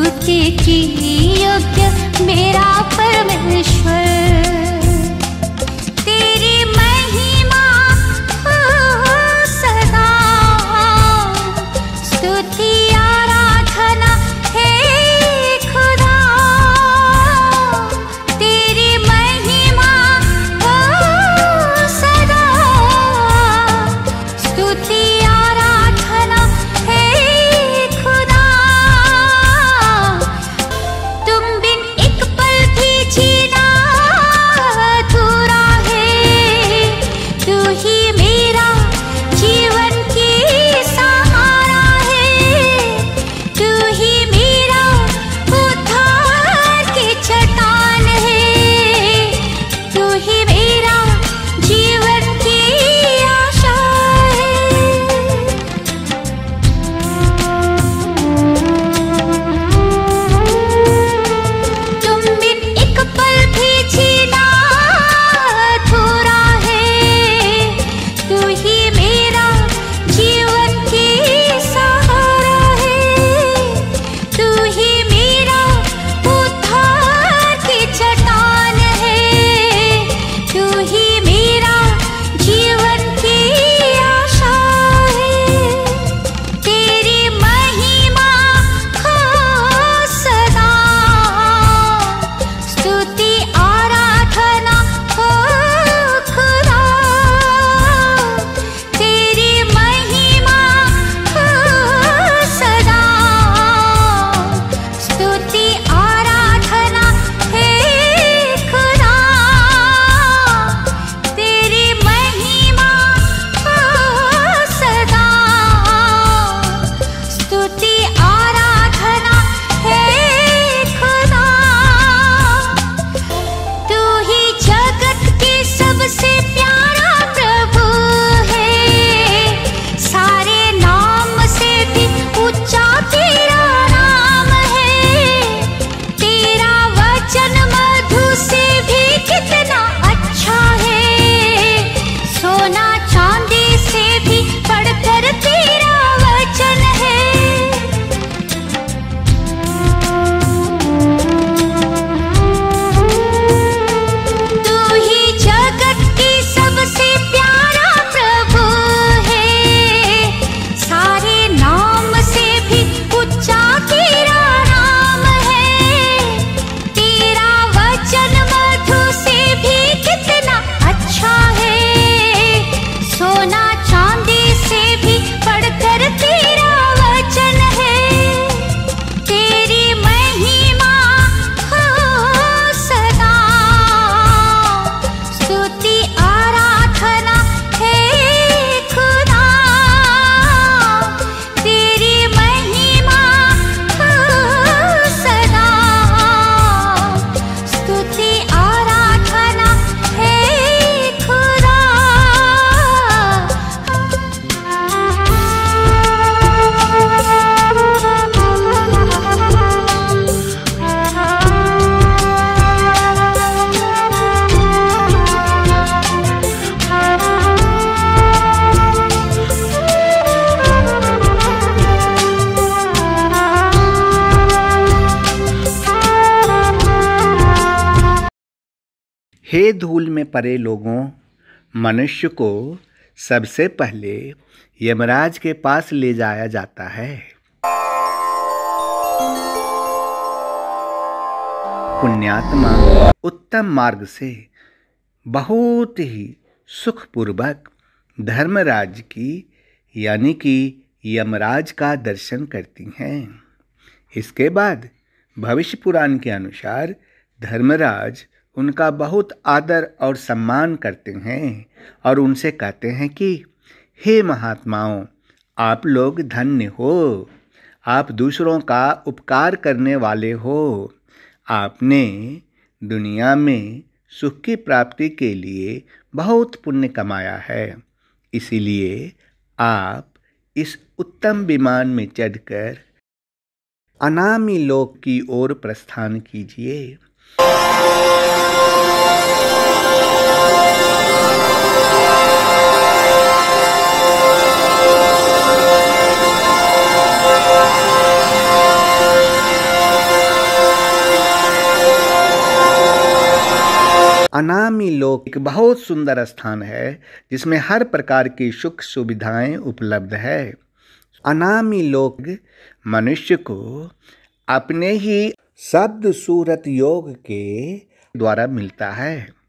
स्तुति की योग्य मेरा परमेश्वर। तेरी महिमा हो सदा, स्तुति आराधना हे खुदा। तेरी महिमा हो सदा, स्तुति आराधना हे खुदा। तुम बिन एक पल भी जीना अधूरा है, तू ही मेरा जीवन की सहारा है। तू ही मेरा उद्धार की चट्टान है, तू ही मेरा जीवन की आशा है। तुम बिन एक पल भी जीना अधूरा है, तू ही मेरा जीवन की सहारा है। तू ही मेरा उद्धार की चट्टान है, तू ही मेरा जीवन की आशा है। तेरी महिमा हो सदा, स्तुति आराधना हो खुदा। तेरी महिमा हो सदा, स्तुति आराधना हे खुदा। तेरी महिमा हो सदा, स्तुति आराधना हे खुदा। तू ही जगत के सबसे प्यारा प्रभु है, सारे नाम से भी ऊंचा तेरा नाम है। तेरा वचन मधु से भी कितना अच्छा है, सोना चांदी से भी बढ़कर तेरा वचन है। तू ही जगत की सबसे प्यारा प्रभु है, सारे नाम से भी ऊंचा तेरा नाम है। तेरा वचन मधु से भी कितना अच्छा है, सोना चांदी से भी बढ़कर तेरा वचन है। तेरी महिमा हो सदा, स्तुति आराधना हे खुदा। तेरी महिमा हो सदा, स्तुति आराधना हे खुदा। हे धूल में पड़े लोगों, मनुष्य को सबसे पहले यमराज के पास ले जाया जाता है। पुण्यात्मा उत्तम मार्ग से बहुत ही सुखपूर्वक धर्मराज की यानी कि यमराज का दर्शन करती हैं। इसके बाद भविष्य पुराण के अनुसार धर्मराज उनका बहुत आदर और सम्मान करते हैं और उनसे कहते हैं कि हे महात्माओं, आप लोग धन्य हो, आप दूसरों का उपकार करने वाले हो। आपने दुनिया में सुख की प्राप्ति के लिए बहुत पुण्य कमाया है, इसीलिए आप इस उत्तम विमान में चढ़कर अनामी लोक की ओर प्रस्थान कीजिए। अनामी लोक एक बहुत सुंदर स्थान है जिसमें हर प्रकार की सुख सुविधाएं उपलब्ध है। अनामी लोक मनुष्य को अपने ही शब्द सूरत योग के द्वारा मिलता है।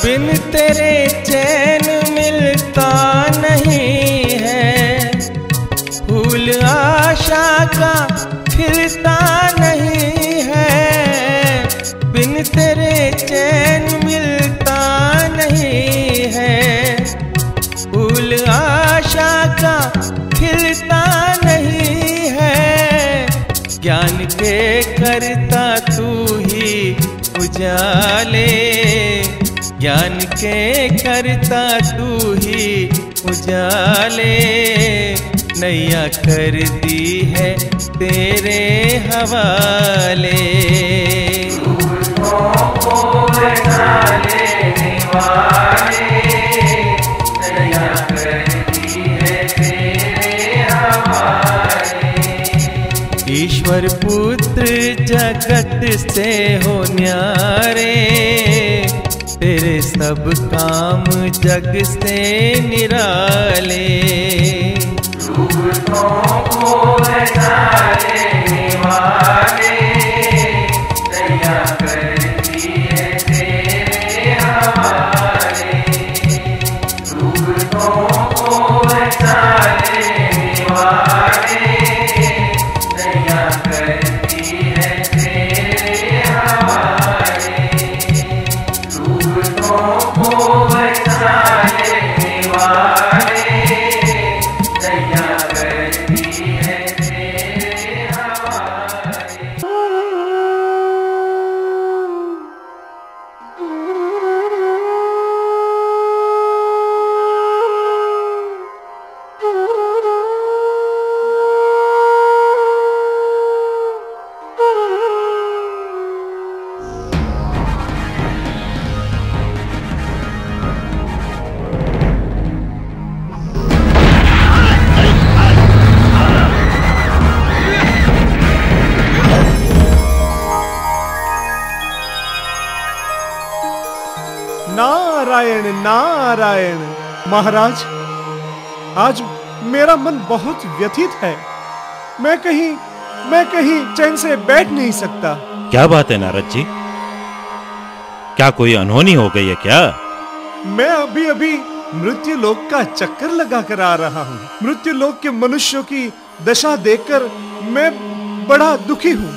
बिन तेरे चैन मिलता नहीं है, फूल आशा का खिलता नहीं है। बिन तेरे चैन मिलता नहीं है, फूल आशा का खिलता नहीं है। ज्ञान के करता तू ही उजाले, ज्ञान के करता तू ही उजाले। नैया कर दी है तेरे हवाले। ईश्वर पुत्र जगत से हो न्यारे, तेरे सब काम जग से निराले। नारायण नारायण। महाराज, आज मेरा मन बहुत व्यथित है। मैं कहीं चैन से बैठ नहीं सकता। क्या बात है नारद जी? क्या कोई अनहोनी हो गई है क्या? मैं अभी अभी मृत्यु लोक का चक्कर लगा कर आ रहा हूँ। मृत्यु लोक के मनुष्यों की दशा देखकर मैं बड़ा दुखी हूँ।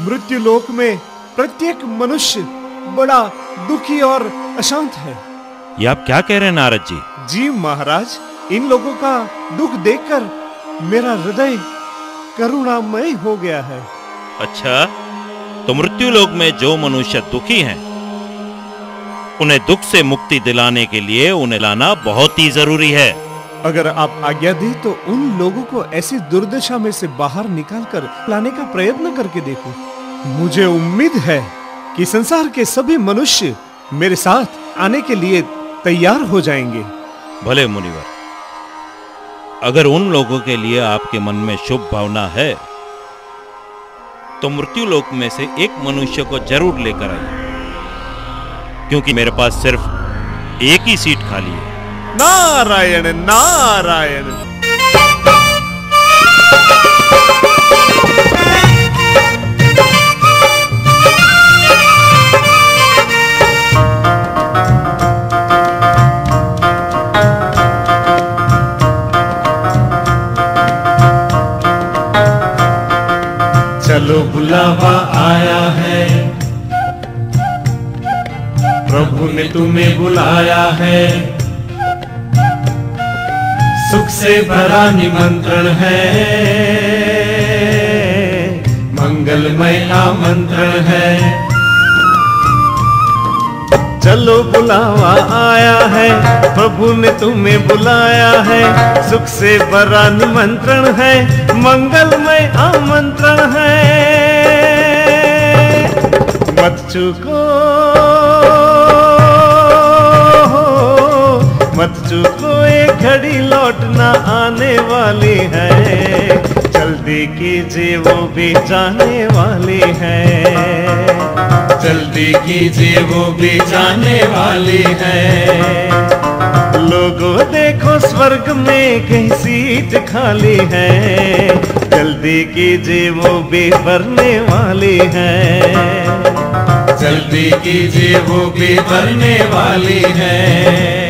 मृत्यु लोक में प्रत्येक मनुष्य बड़ा दुखी और अशांत है। ये आप क्या कह रहे हैं नारद जी? जी महाराज, इन लोगों का दुख देखकर मेरा हृदय करुणामय हो गया है। अच्छा, तो मृत्यु लोक में जो मनुष्य दुखी हैं, उन्हें दुख से मुक्ति दिलाने के लिए उन्हें लाना बहुत ही जरूरी है। अगर आप आज्ञा दें तो उन लोगों को ऐसी दुर्दशा में से बाहर निकालकर लाने का प्रयत्न करके देखूं। मुझे उम्मीद है कि संसार के सभी मनुष्य मेरे साथ आने के लिए तैयार हो जाएंगे। भले मुनिवर, अगर उन लोगों के लिए आपके मन में शुभ भावना है तो मृत्यु लोक में से एक मनुष्य को जरूर लेकर आइए, क्योंकि मेरे पास सिर्फ एक ही सीट खाली है। नारायण नारायण। चलो बुलावा आया है, प्रभु ने तुम्हें बुलाया है। सुख से भरा निमंत्रण है, मंगलमय आमंत्रण है। चलो बुलावा आया है, प्रभु ने तुम्हें बुलाया है। सुख से भरा निमंत्रण है, मंगलमय आमंत्रण है। मत चूको, मत चूको, एक घड़ी लौटना आने वाली है। जल्दी कीजिए, वो भी जाने वाली है। जल्दी कीजिए, वो भी जाने वाली है। लोगों देखो, स्वर्ग में कहीं सीट खाली है। जल्दी कीजिए, वो भी भरने वाली है। जल्दी कीजिए, वो भी भरने वाली है।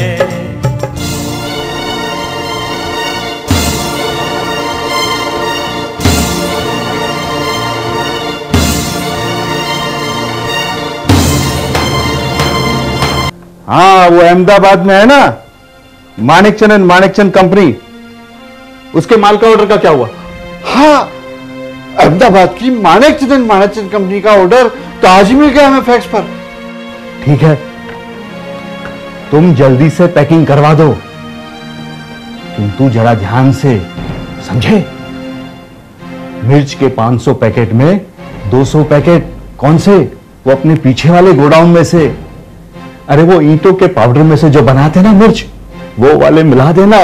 हाँ, वो अहमदाबाद में है ना, माणिकचंद एंड माणिकचंद कंपनी, उसके माल का ऑर्डर का क्या हुआ? हाँ, अहमदाबाद की माणिकचंद एंड माणिकचंद कंपनी का ऑर्डर तो आज ही मिल गया हमें फैक्स पर। ठीक है, तुम जल्दी से पैकिंग करवा दो, किंतु जरा ध्यान से, समझे? मिर्च के 500 पैकेट में 200 पैकेट कौन से? वो अपने पीछे वाले गोडाउन में से। अरे वो ईंटों के पाउडर में से जो बनाते ना मिर्च, वो वाले मिला देना।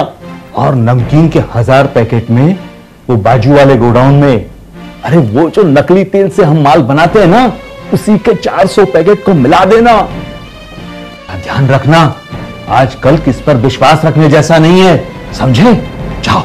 और नमकीन के 1000 पैकेट में वो बाजू वाले गोडाउन में, अरे वो जो नकली तेल से हम माल बनाते हैं ना, उसी के 400 पैकेट को मिला देना। ध्यान रखना, आजकल किस पर विश्वास रखने जैसा नहीं है, समझे? जाओ।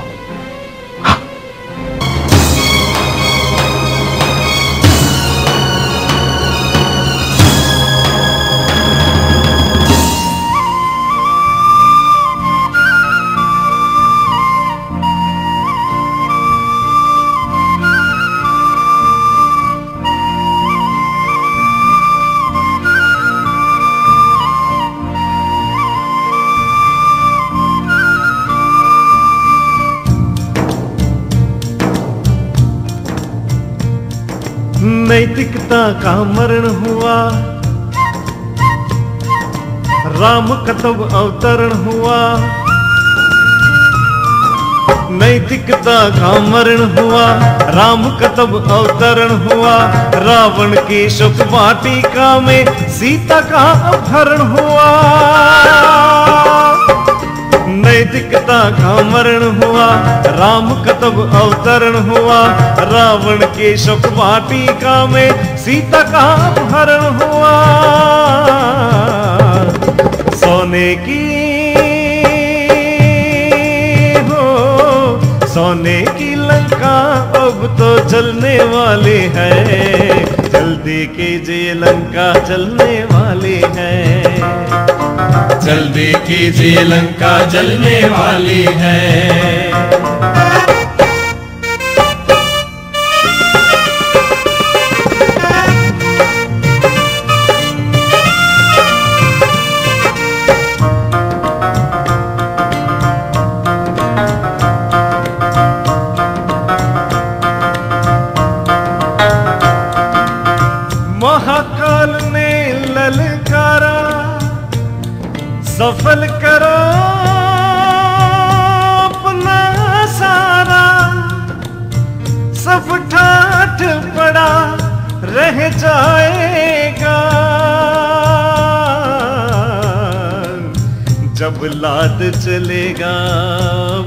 नैतिकता का मरण हुआ, राम का तब अवतरण हुआ। नैतिकता का मरण हुआ, राम का तब अवतरण हुआ। रावण की शोक वाटिका में सीता का अपहरण हुआ। नैतिकता का मरण हुआ, राम का तब अवतरण हुआ। रावण के शोक वाटिका में सीता का अपहरण हुआ। सोने की हो सोने की लंका अब तो जलने वाली है, जल्दी कीजिए लंका जलने वाली है, जल्दी कीजिए लंका जलने वाली है। महाकाल ने ललकारा सफल करो अपना सारा, सब ठाठ पड़ा रह जाएगा जब लाद चलेगा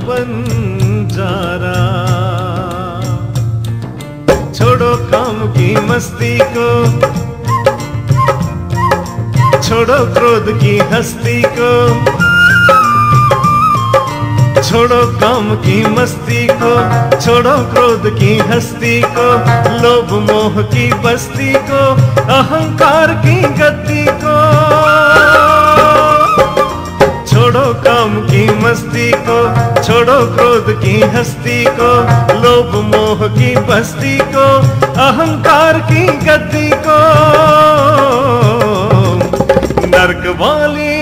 बंजारा। छोड़ो काम की मस्ती को, छोड़ो क्रोध की हस्ती को, छोड़ो काम की मस्ती को, छोड़ो क्रोध की हस्ती को, लोभ मोह की बस्ती को, अहंकार की गद्दी को। छोड़ो काम की मस्ती को, छोड़ो क्रोध की हस्ती को, लोभ मोह की बस्ती को, अहंकार की गद्दी को। नर्क वाली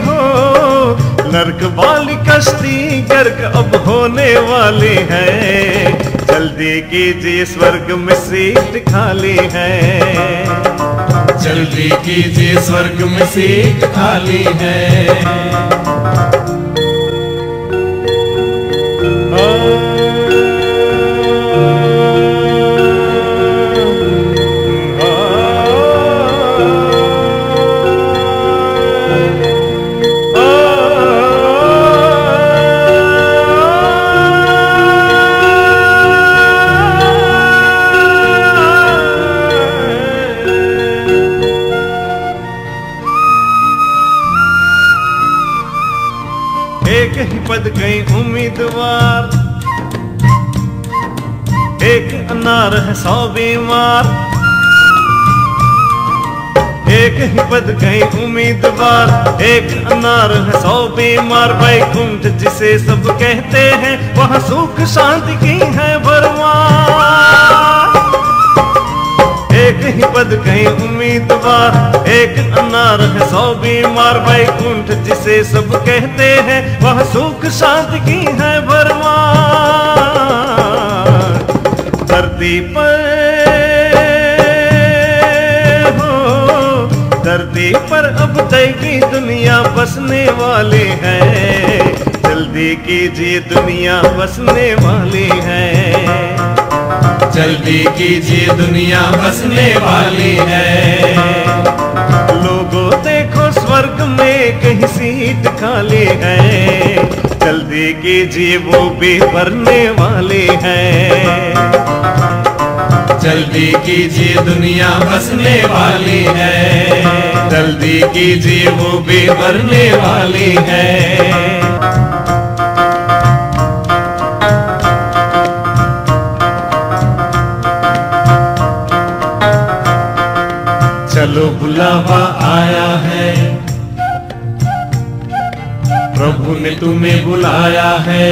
हो नर्क वाली कश्ती गर्क अब होने वाली है, जल्दी कीजिए स्वर्ग में सीट खाली है, जल्दी कीजिए स्वर्ग में सीट खाली है। एक ही पद कई उम्मीदवार, एक अनार है 100 बीमार। एक ही पद कई उम्मीदवार, एक अनार है 100 बीमार। वैकुंठ जिसे सब कहते हैं वहाँ सुख शांति की है भरमार। एक ही पद कई उम्मीदवार, एक अनार है 100 बीमार। वैकुंठ जिसे सब कहते हैं वह सुख शांति की है भरमार। धरती पर हो धरती पर अब दैवी दुनिया बसने वाली है, जल्दी कीजिए दुनिया बसने वाली है, जल्दी कीजिए दुनिया बसने वाली है। लोगों देखो स्वर्ग में कहीं सीट खाली है, जल्दी कीजिए वो भी भरने वाली है, जल्दी कीजिए दुनिया बसने वाली है, जल्दी कीजिए वो भी भरने वाली है। चलो बुलावा आया है, प्रभु ने तुम्हें बुलाया है,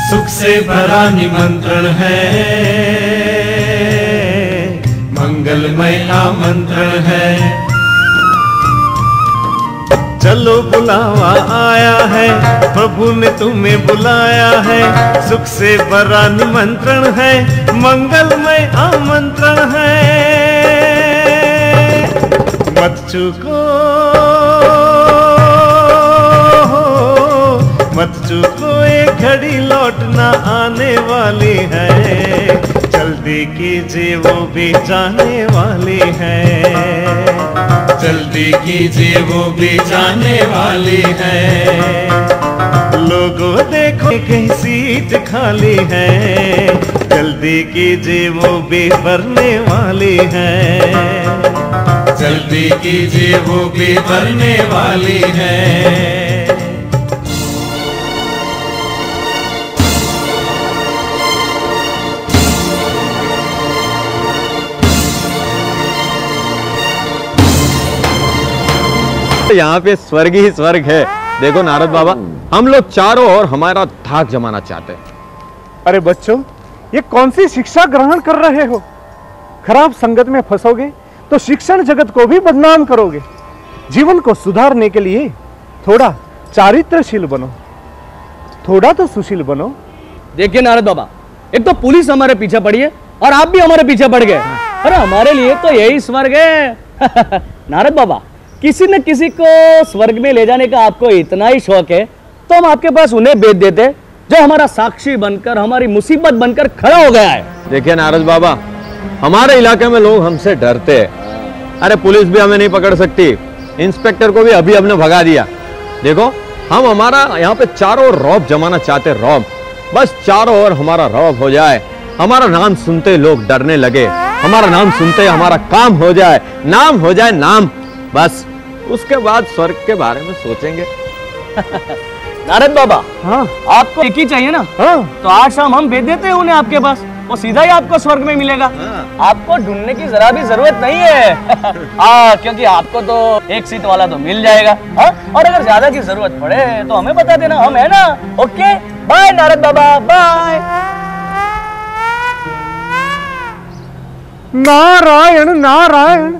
सुख से भरा निमंत्रण है, मंगलमय आमंत्रण है। चलो बुलावा आया है, प्रभु ने तुम्हें बुलाया है, सुख से भरा निमंत्रण है, मंगलमय आमंत्रण है। मत चूको मत चूको एक घड़ी लौटना आने वाली है, जल्दी कीजिए वो भी जाने वाली है, जल्दी कीजिए वो भी जाने वाली है। लोगों देखो कहीं सीट खाली है, जल्दी कीजिए वो भी भरने वाली है, जल्दी कीजिए वो भी भरने वाली है। यहाँ पे स्वर्ग ही स्वर्ग है। देखो नारद बाबा, हम लोग चारों ओर हमारा धाक जमाना चाहते हैं। अरे बच्चों, ये कौन सी शिक्षा ग्रहण कर रहे हो? खराब संगत में फंसोगे तो शिक्षण जगत को भी बदनाम करोगे। जीवन को सुधारने के लिए थोड़ा चारित्रशील बनो, थोड़ा तो सुशील बनो। देखिए नारद बाबा, एक तो पुलिस हमारे पीछे पड़ी है और आप भी हमारे पीछे पड़ गए। अरे हमारे लिए तो यही स्वर्ग है। नारद बाबा, किसी न किसी को स्वर्ग में ले जाने का आपको इतना ही शौक है तो हम आपके पास उन्हें भेज देते जो हमारा साक्षी बनकर, हमारी मुसीबत बनकर खड़ा हो गया है। देखिए नारद बाबा, हमारे इलाके में लोग हमसे डरते हैं। अरे पुलिस भी हमें नहीं पकड़ सकती, इंस्पेक्टर को भी अभी हमने भगा दिया। देखो, हम हमारा यहाँ पे चारों ओर रौब जमाना चाहते, रौब। बस चारों ओर हमारा रौब हो जाए, हमारा नाम सुनते लोग डरने लगे, हमारा नाम सुनते हमारा काम हो जाए, नाम हो जाए नाम। बस उसके बाद स्वर्ग के बारे में सोचेंगे। नारद बाबा, हाँ आपको एक ही चाहिए ना? हाँ, तो आज शाम हम भेज देते हैं उन्हें आपके पास, वो सीधा ही आपको स्वर्ग में मिलेगा। आपको ढूंढने की जरा भी जरूरत नहीं है। क्योंकि आपको तो एक सीट वाला तो मिल जाएगा। और अगर ज्यादा की जरूरत पड़े तो हमें बता देना, हम है ना। ओके, बाय नारद बाबा, बाय। नारायण नारायण,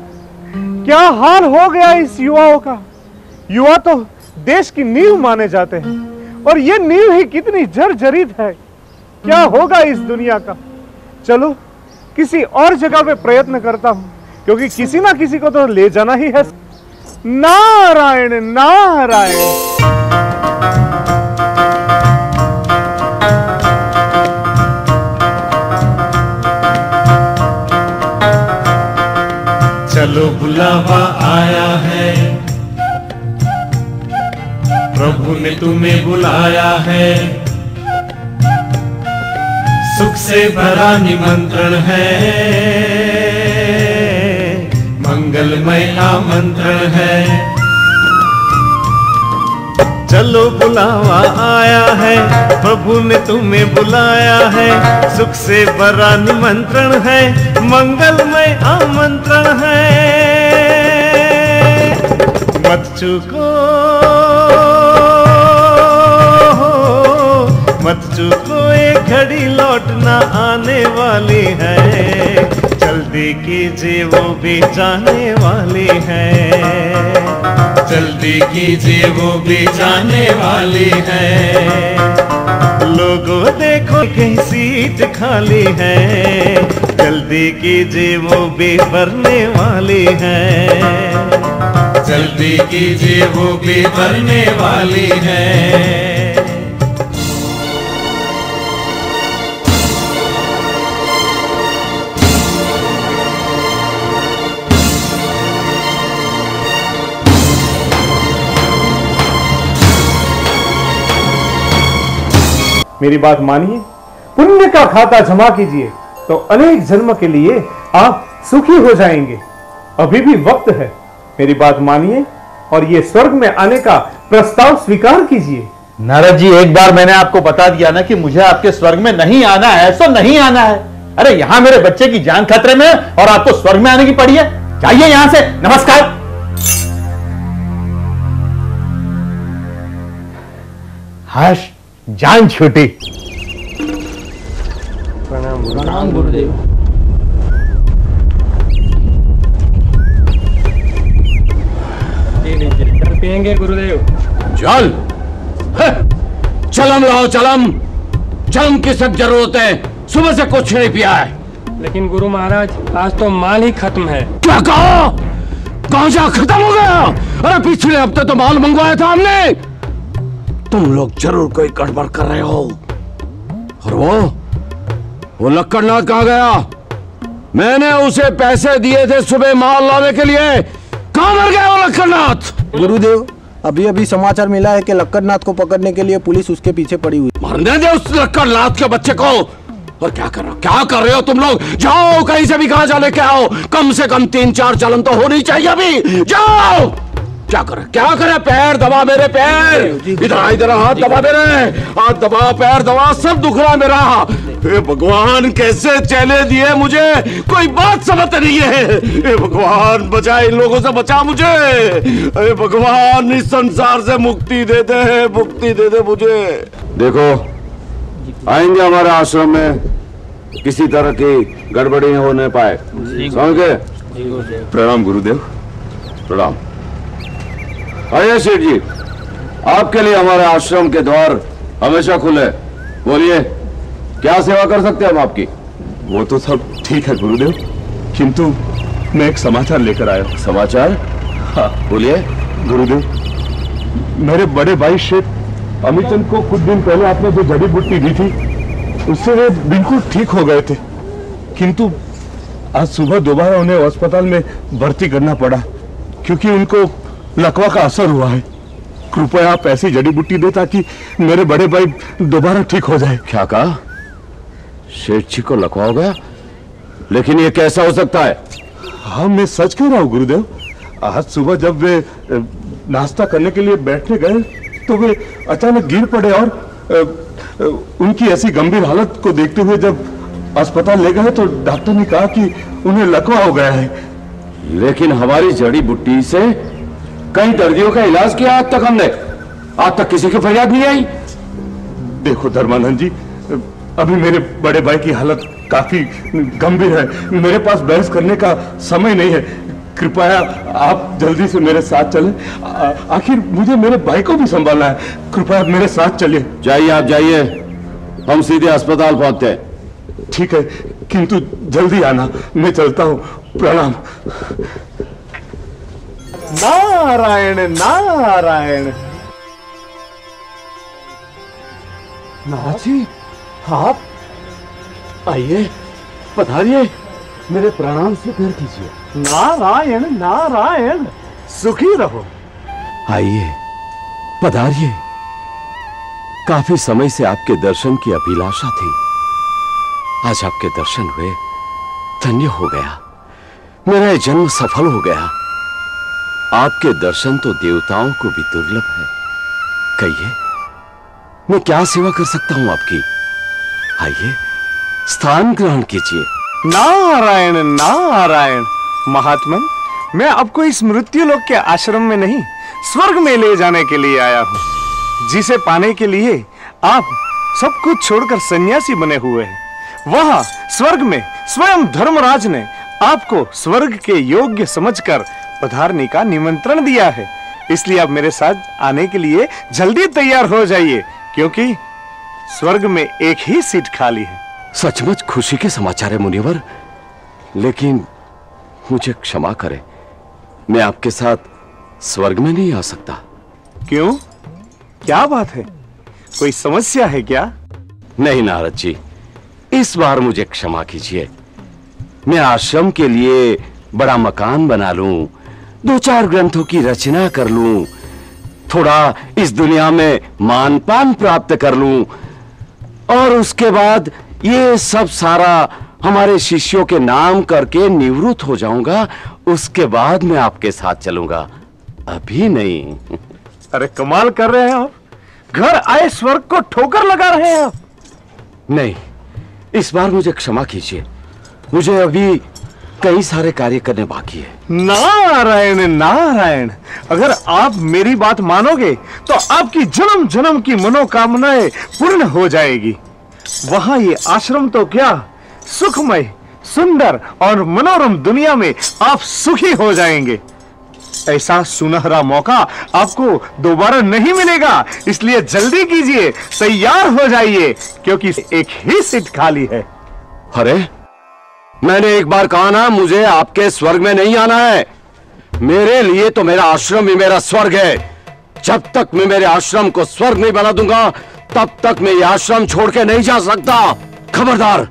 क्या हाल हो गया इस युवाओं का। युवा तो देश की नींव माने जाते हैं और ये नींव ही कितनी जर्जरित है। क्या होगा इस दुनिया का। चलो किसी और जगह पे प्रयत्न करता हूं, क्योंकि किसी ना किसी को तो ले जाना ही है। नारायण नारायण। चलो बुलावा आया है, प्रभु ने तुम्हें बुलाया है, सुख से भरा निमंत्रण है, मंगलमय आमंत्रण है। चलो बुलावा आया है, प्रभु ने तुम्हें बुलाया है, सुख से भरा निमंत्रण है, मंगलमय आमंत्रण है। मत चूको, मत चूको, एक घड़ी लौटना आने वाली है, जल्दी कीजिए वो भी जाने वाली है, जल्दी कीजिए वो भी जाने वाली है। लोगों देखो कहीं सीट खाली है, जल्दी कीजिए वो भी भरने वाली है, जल्दी कीजिए वो भी भरने वाली है। मेरी बात मानिए, पुण्य का खाता जमा कीजिए तो अनेक जन्म के लिए आप सुखी हो जाएंगे। अभी भी वक्त है, मेरी बात मानिए और ये स्वर्ग में आने का प्रस्ताव स्वीकार कीजिए। नारद जी, एक बार मैंने आपको बता दिया ना कि मुझे आपके स्वर्ग में नहीं आना है, सो नहीं आना है। अरे यहाँ मेरे बच्चे की जान खतरे में और आपको स्वर्ग में आने की पड़ी है। जाइए यहां से, नमस्कार। हाश, जान छूटी। प्रणाम गुरुदेव। पिएंगे गुरुदेव? चल, चलम लाओ, चलम। चलम की सख्त जरूरत है, सुबह से कुछ नहीं पिया है। लेकिन गुरु महाराज, आज तो माल ही खत्म है। क्या कहा? गांजा खत्म हो गया? अरे पिछले हफ्ते तो माल मंगवाया था हमने। तुम लोग जरूर कोई गड़बड़ कर रहे हो। और वो लक्कड़नाथ कहाँ गया? मैंने उसे पैसे दिए थे सुबह माल लाने के लिए। कहाँ मर गया वो लक्कड़नाथ? गुरुदेव, अभी अभी समाचार मिला है कि लक्कड़नाथ को पकड़ने के लिए पुलिस उसके पीछे पड़ी हुई। मरने दे उस लक्कड़नाथ के बच्चे को। और क्या कर रहे हो तुम लोग? जाओ कहीं से भी गांजा लेके आओ, कम से कम 3-4 चलन तो होनी चाहिए अभी। जाओ। क्या करे? पैर दबा मेरे, पैर इधर हाथ दबा मेरे, हाथ दबा, पैर दबा, सब दुख रहा मेरा। हे भगवान, कैसे चैले दिए मुझे, कोई बात समझ नहीं है। हे भगवान, बचा इन लोगों से, बचा मुझे। हे भगवान, इस संसार से मुक्ति दे दे मुझे। देखो, आएंगे हमारे आश्रम में, किसी तरह की गड़बड़ी होने पाए, समझ गए? प्रणाम गुरुदेव, प्रणाम। आइए सेठ जी, आपके लिए हमारे आश्रम के द्वार हमेशा खुले। बोलिए, क्या सेवा कर सकते हैं हम आपकी? वो तो सब ठीक है गुरुदेव, किंतु मैं एक समाचार लेकर आया हूं। समाचार? हाँ बोलिए। गुरुदेव, मेरे बड़े भाई शेख अमितचंद को कुछ दिन पहले आपने जो जड़ी बूटी दी थी, उससे वे बिल्कुल ठीक हो गए थे, किंतु आज सुबह दोबारा उन्हें अस्पताल में भर्ती करना पड़ा क्योंकि उनको लकवा का असर हुआ है। कृपया आप ऐसी जड़ी बूटी दे ताकि मेरे बड़े भाई दोबारा ठीक हो जाए। क्या कहा? शेठ जी को लकवा हो गया? लेकिन ये कैसा हो सकता है? हाँ, मैं सच कह रहा हूँ गुरुदेव। आज सुबह जब वे नाश्ता करने के लिए बैठने गए तो वे अचानक गिर पड़े और उनकी ऐसी गंभीर हालत को देखते हुए जब अस्पताल ले गए तो डॉक्टर ने कहा कि उन्हें लकवा हो गया है। लेकिन हमारी जड़ी बूटी से कई दर्दियों का इलाज किया आज तक हमने, आज तक किसी की फरियाद नहीं आई। देखो धर्मानंद जी, अभी मेरे बड़े भाई की हालत काफी गंभीर है, मेरे पास बहस करने का समय नहीं है। कृपया आप जल्दी से मेरे साथ चलें, आखिर मुझे मेरे भाई को भी संभालना है। कृपया आप मेरे साथ चलिए। जाइए, आप जाइए, हम सीधे अस्पताल पहुंचते हैं। ठीक है, किंतु जल्दी आना, मैं चलता हूं। प्रणाम। नारायण नारायण। नाथ जी, आप आइए, पधारिए, मेरे प्रणाम स्वीकार कीजिए। नारायण नारायण, सुखी रहो। आइए, पधारिए। काफी समय से आपके दर्शन की अभिलाषा थी, आज आपके दर्शन हुए, धन्य हो गया, मेरा जन्म सफल हो गया। आपके दर्शन तो देवताओं को भी दुर्लभ है। कहिए, मैं क्या सेवा कर सकता हूं आपकी? आइए, स्थान ग्रहण कीजिए। नारायण नारायण। महात्मन, मैं आपको इस मृत्यु लोक के आश्रम में नहीं, स्वर्ग में ले जाने के लिए आया हूं, जिसे पाने के लिए आप सब कुछ छोड़कर सन्यासी बने हुए हैं। वहां स्वर्ग में स्वयं धर्मराज ने आपको स्वर्ग के योग्य समझकर पधारने का निमंत्रण दिया है। इसलिए आप मेरे साथ आने के लिए जल्दी तैयार हो जाइए, क्योंकि स्वर्ग में एक ही सीट खाली है। सचमुच खुशी के समाचार है मुनिवर, लेकिन मुझे क्षमा करें, मैं आपके साथ स्वर्ग में नहीं आ सकता। क्यों? क्या बात है? कोई समस्या है क्या? नहीं नारद जी, इस बार मुझे क्षमा कीजिए। मैं आश्रम के लिए बड़ा मकान बना लूं, 2-4 ग्रंथों की रचना कर लूं, थोड़ा इस दुनिया में मान पान प्राप्त कर लूं, और उसके बाद ये सब सारा हमारे शिष्यों के नाम करके निवृत्त हो जाऊंगा। उसके बाद मैं आपके साथ चलूंगा, अभी नहीं। अरे कमाल कर रहे हैं आप, घर आए स्वर्ग को ठोकर लगा रहे हैं आप। नहीं, इस बार मुझे क्षमा कीजिए, मुझे अभी कई सारे कार्य करने बाकी है। नारायण नारायण, अगर आप मेरी बात मानोगे तो आपकी जन्म जन्म की मनोकामनाएं पूर्ण हो जाएगी। वहां ये आश्रम तो क्या, सुखमय, सुंदर और मनोरम दुनिया में आप सुखी हो जाएंगे। ऐसा सुनहरा मौका आपको दोबारा नहीं मिलेगा, इसलिए जल्दी कीजिए, तैयार हो जाइए, क्योंकि एक ही सीट खाली है। अरे, मैंने एक बार कहा ना, मुझे आपके स्वर्ग में नहीं आना है। मेरे लिए तो मेरा आश्रम ही मेरा स्वर्ग है। जब तक मैं मेरे आश्रम को स्वर्ग नहीं बना दूंगा, तब तक मैं ये आश्रम छोड़ के नहीं जा सकता। खबरदार,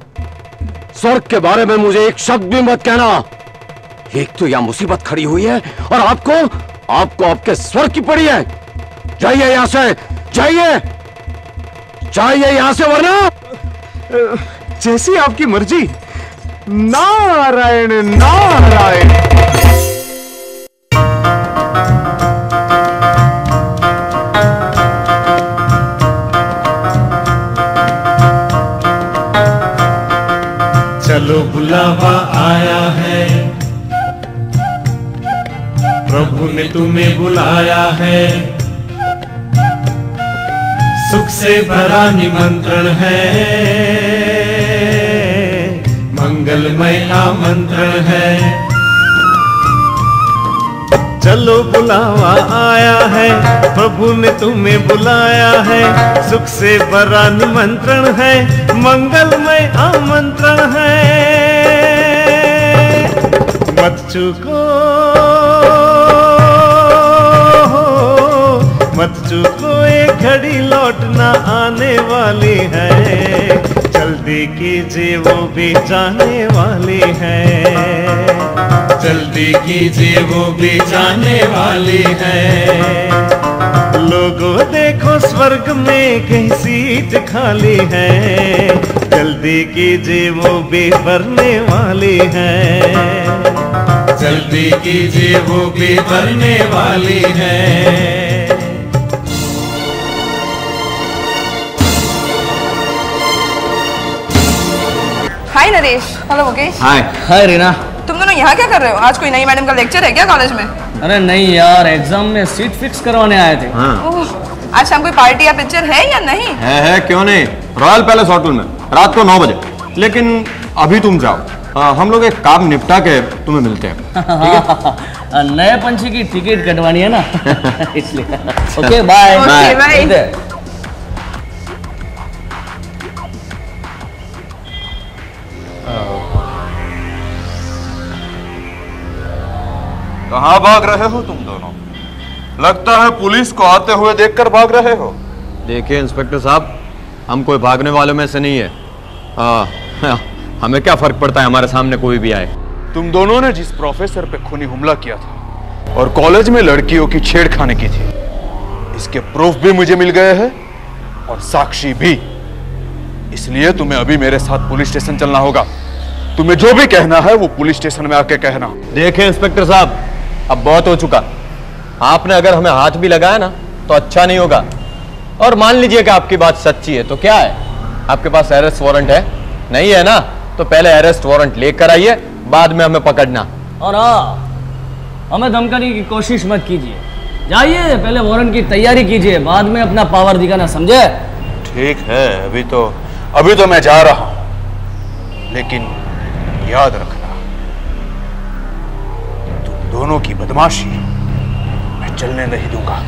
स्वर्ग के बारे में मुझे एक शब्द भी मत कहना। एक तो यह मुसीबत खड़ी हुई है और आपको आपके स्वर्ग की पड़ी है। जाइए यहां से, जाइए, जाइए यहां से, वरना जैसी आपकी मर्जी। नारायण नारायण। चलो बुलावा आया है, प्रभु ने तुम्हें बुलाया है, सुख से भरा निमंत्रण है, मंगलमय आमंत्रण है। चलो बुलावा आया है, प्रभु ने तुम्हें बुलाया है, सुख से भरा निमंत्रण है, मंगलमय आमंत्रण है। मत चूको, मत चूको, एक घड़ी लौटना आने वाली है, जल्दी कीजिए वो भी जाने वाली है, जल्दी कीजिए वो भी जाने वाली है। लोगों देखो स्वर्ग में कहीं सीट खाली है, जल्दी कीजिए वो भी भरने वाली है, जल्दी कीजिए वो भी भरने वाली है। हाय नरेश। हेलो मुकेश। हाय। हाय रीना। तुम दोनों यहाँ क्या कर रहे हो? आज कोई नई मैडम का लेक्चर है क्या कॉलेज में? अरे नहीं यार, एग्जाम में सीट फिक्स करवाने आए थे। ओह, आज शाम कोई पार्टी या पिक्चर है या नहीं? है क्यों नहीं, रॉयल पैलेस होटल में रात को 9 बजे। लेकिन अभी तुम जाओ, हम लोग एक काम निपटा के तुम्हें मिलते हैं, ठीक है? नए पंछी की टिकट कटवानी है ना इसलिए। Okay bye. Okay bye. कहाँ भाग रहे हो तुम दोनों? लगता है पुलिस को आते हुए देखकर भाग रहे हो। देखिए इंस्पेक्टर साहब, हम कोई भागने वालों में से नहीं है। हमें क्या फर्क पड़ता है हमारे सामने कोई भी आए। तुम दोनों ने जिस प्रोफेसर पे खूनी हमला किया था और कॉलेज में लड़कियों की छेड़खानी की थी, इसके प्रूफ भी मुझे मिल गए हैं और साक्षी भी। इसलिए तुम्हें अभी मेरे साथ पुलिस स्टेशन चलना होगा। तुम्हें जो भी कहना है वो पुलिस स्टेशन में आके कहना। देखिए इंस्पेक्टर साहब, अब बहुत हो चुका। आपने अगर हमें हाथ भी लगाया ना तो अच्छा नहीं होगा। और मान लीजिए कि आपकी बात सच्ची है तो क्या है, आपके पास अरेस्ट वारंट है? नहीं है ना, तो पहले अरेस्ट वारंट लेकर आइए, बाद में हमें पकड़ना। और हमें धमकाने की कोशिश मत कीजिए, जाइए पहले वारंट की तैयारी कीजिए, बाद में अपना पावर दिखाना, समझे? ठीक है, अभी तो मैं जा रहा हूं, लेकिन याद रखना, तुम दोनों की बदमाशी मैं चलने नहीं दूंगा।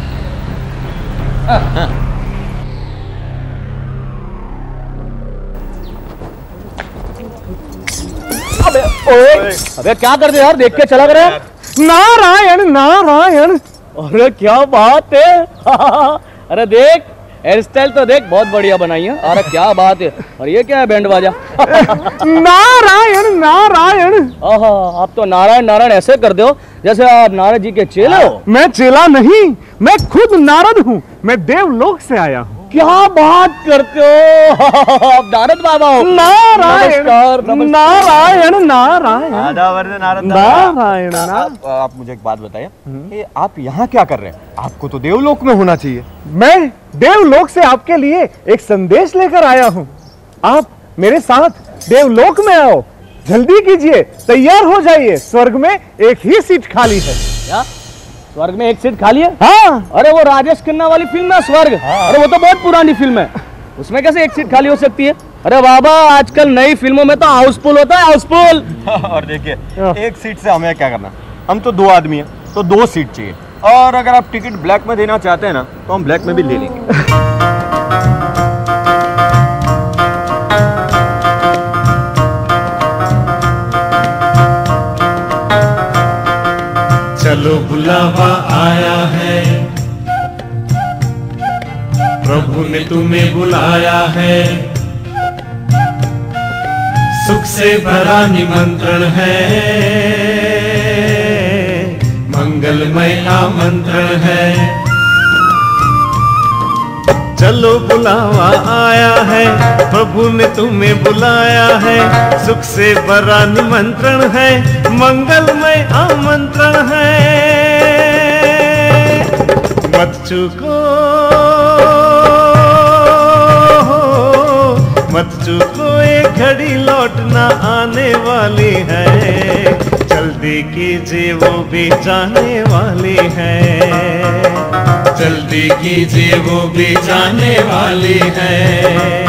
अबे क्या कर दे यार, देख के चला कर यार। नारायण नारायण। अरे क्या बात है अरे देख, हेयर स्टाइल तो देख बहुत बढ़िया बनाई है। अरे क्या बात है। और ये क्या है, बैंड बाजा नारायण नारायण। आप तो नारायण नारायण ऐसे कर दो जैसे आप नारद जी के चेले हो। मैं चेला नहीं, मैं खुद नारद हूँ। मैं देवलोक से आया हूँ। क्या बात करते हो आप नारद बाबा हो? नारायण नारायण नारायण नारायण। आप मुझे एक बात बताइए, कि आप यहाँ क्या कर रहे हैं? आपको तो देवलोक में होना चाहिए। मैं देवलोक से आपके लिए एक संदेश लेकर आया हूँ। आप मेरे साथ देवलोक में आओ, जल्दी कीजिए, तैयार हो जाइए। स्वर्ग में एक ही सीट खाली है। क्या स्वर्ग में एक सीट खाली है? हाँ। अरे वो राजेश खन्ना वाली फिल्म है स्वर्ग। अरे वो तो बहुत पुरानी फिल्म है, उसमें कैसे एक सीट खाली हो सकती है? अरे बाबा, आजकल नई फिल्मों में तो हाउसफुल होता है, हाउसफुल। और देखिए, एक सीट से हमें क्या करना, हम तो 2 आदमी हैं, तो 2 सीट चाहिए। और अगर आप टिकट ब्लैक में देना चाहते हैं ना, तो हम ब्लैक में भी ले लेंगे। चलो बुलावा आया है, प्रभु ने तुम्हें बुलाया है, सुख से भरा निमंत्रण है, मंगलमय आमंत्रण है। चलो बुलावा आया है, प्रभु ने तुम्हें बुलाया है, सुख से भरा निमंत्रण है, मंगलमय आमंत्रण है। मत चूको, मत चूको, एक घड़ी लौटना आने वाली है, जल्दी कीजिए वो भी जाने वाली है, जल्दी कीजिए वो भी जाने वाली है।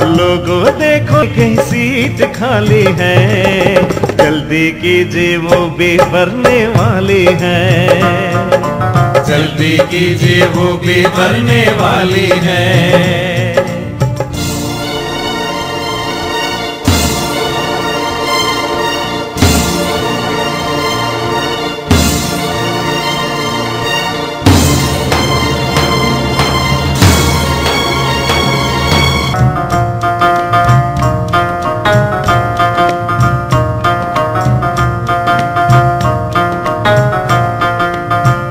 लोगों देखो कहीं सीट खाली है, जल्दी कीजिए वो भी भरने वाली है, जल्दी कीजिए वो भी भरने वाली है।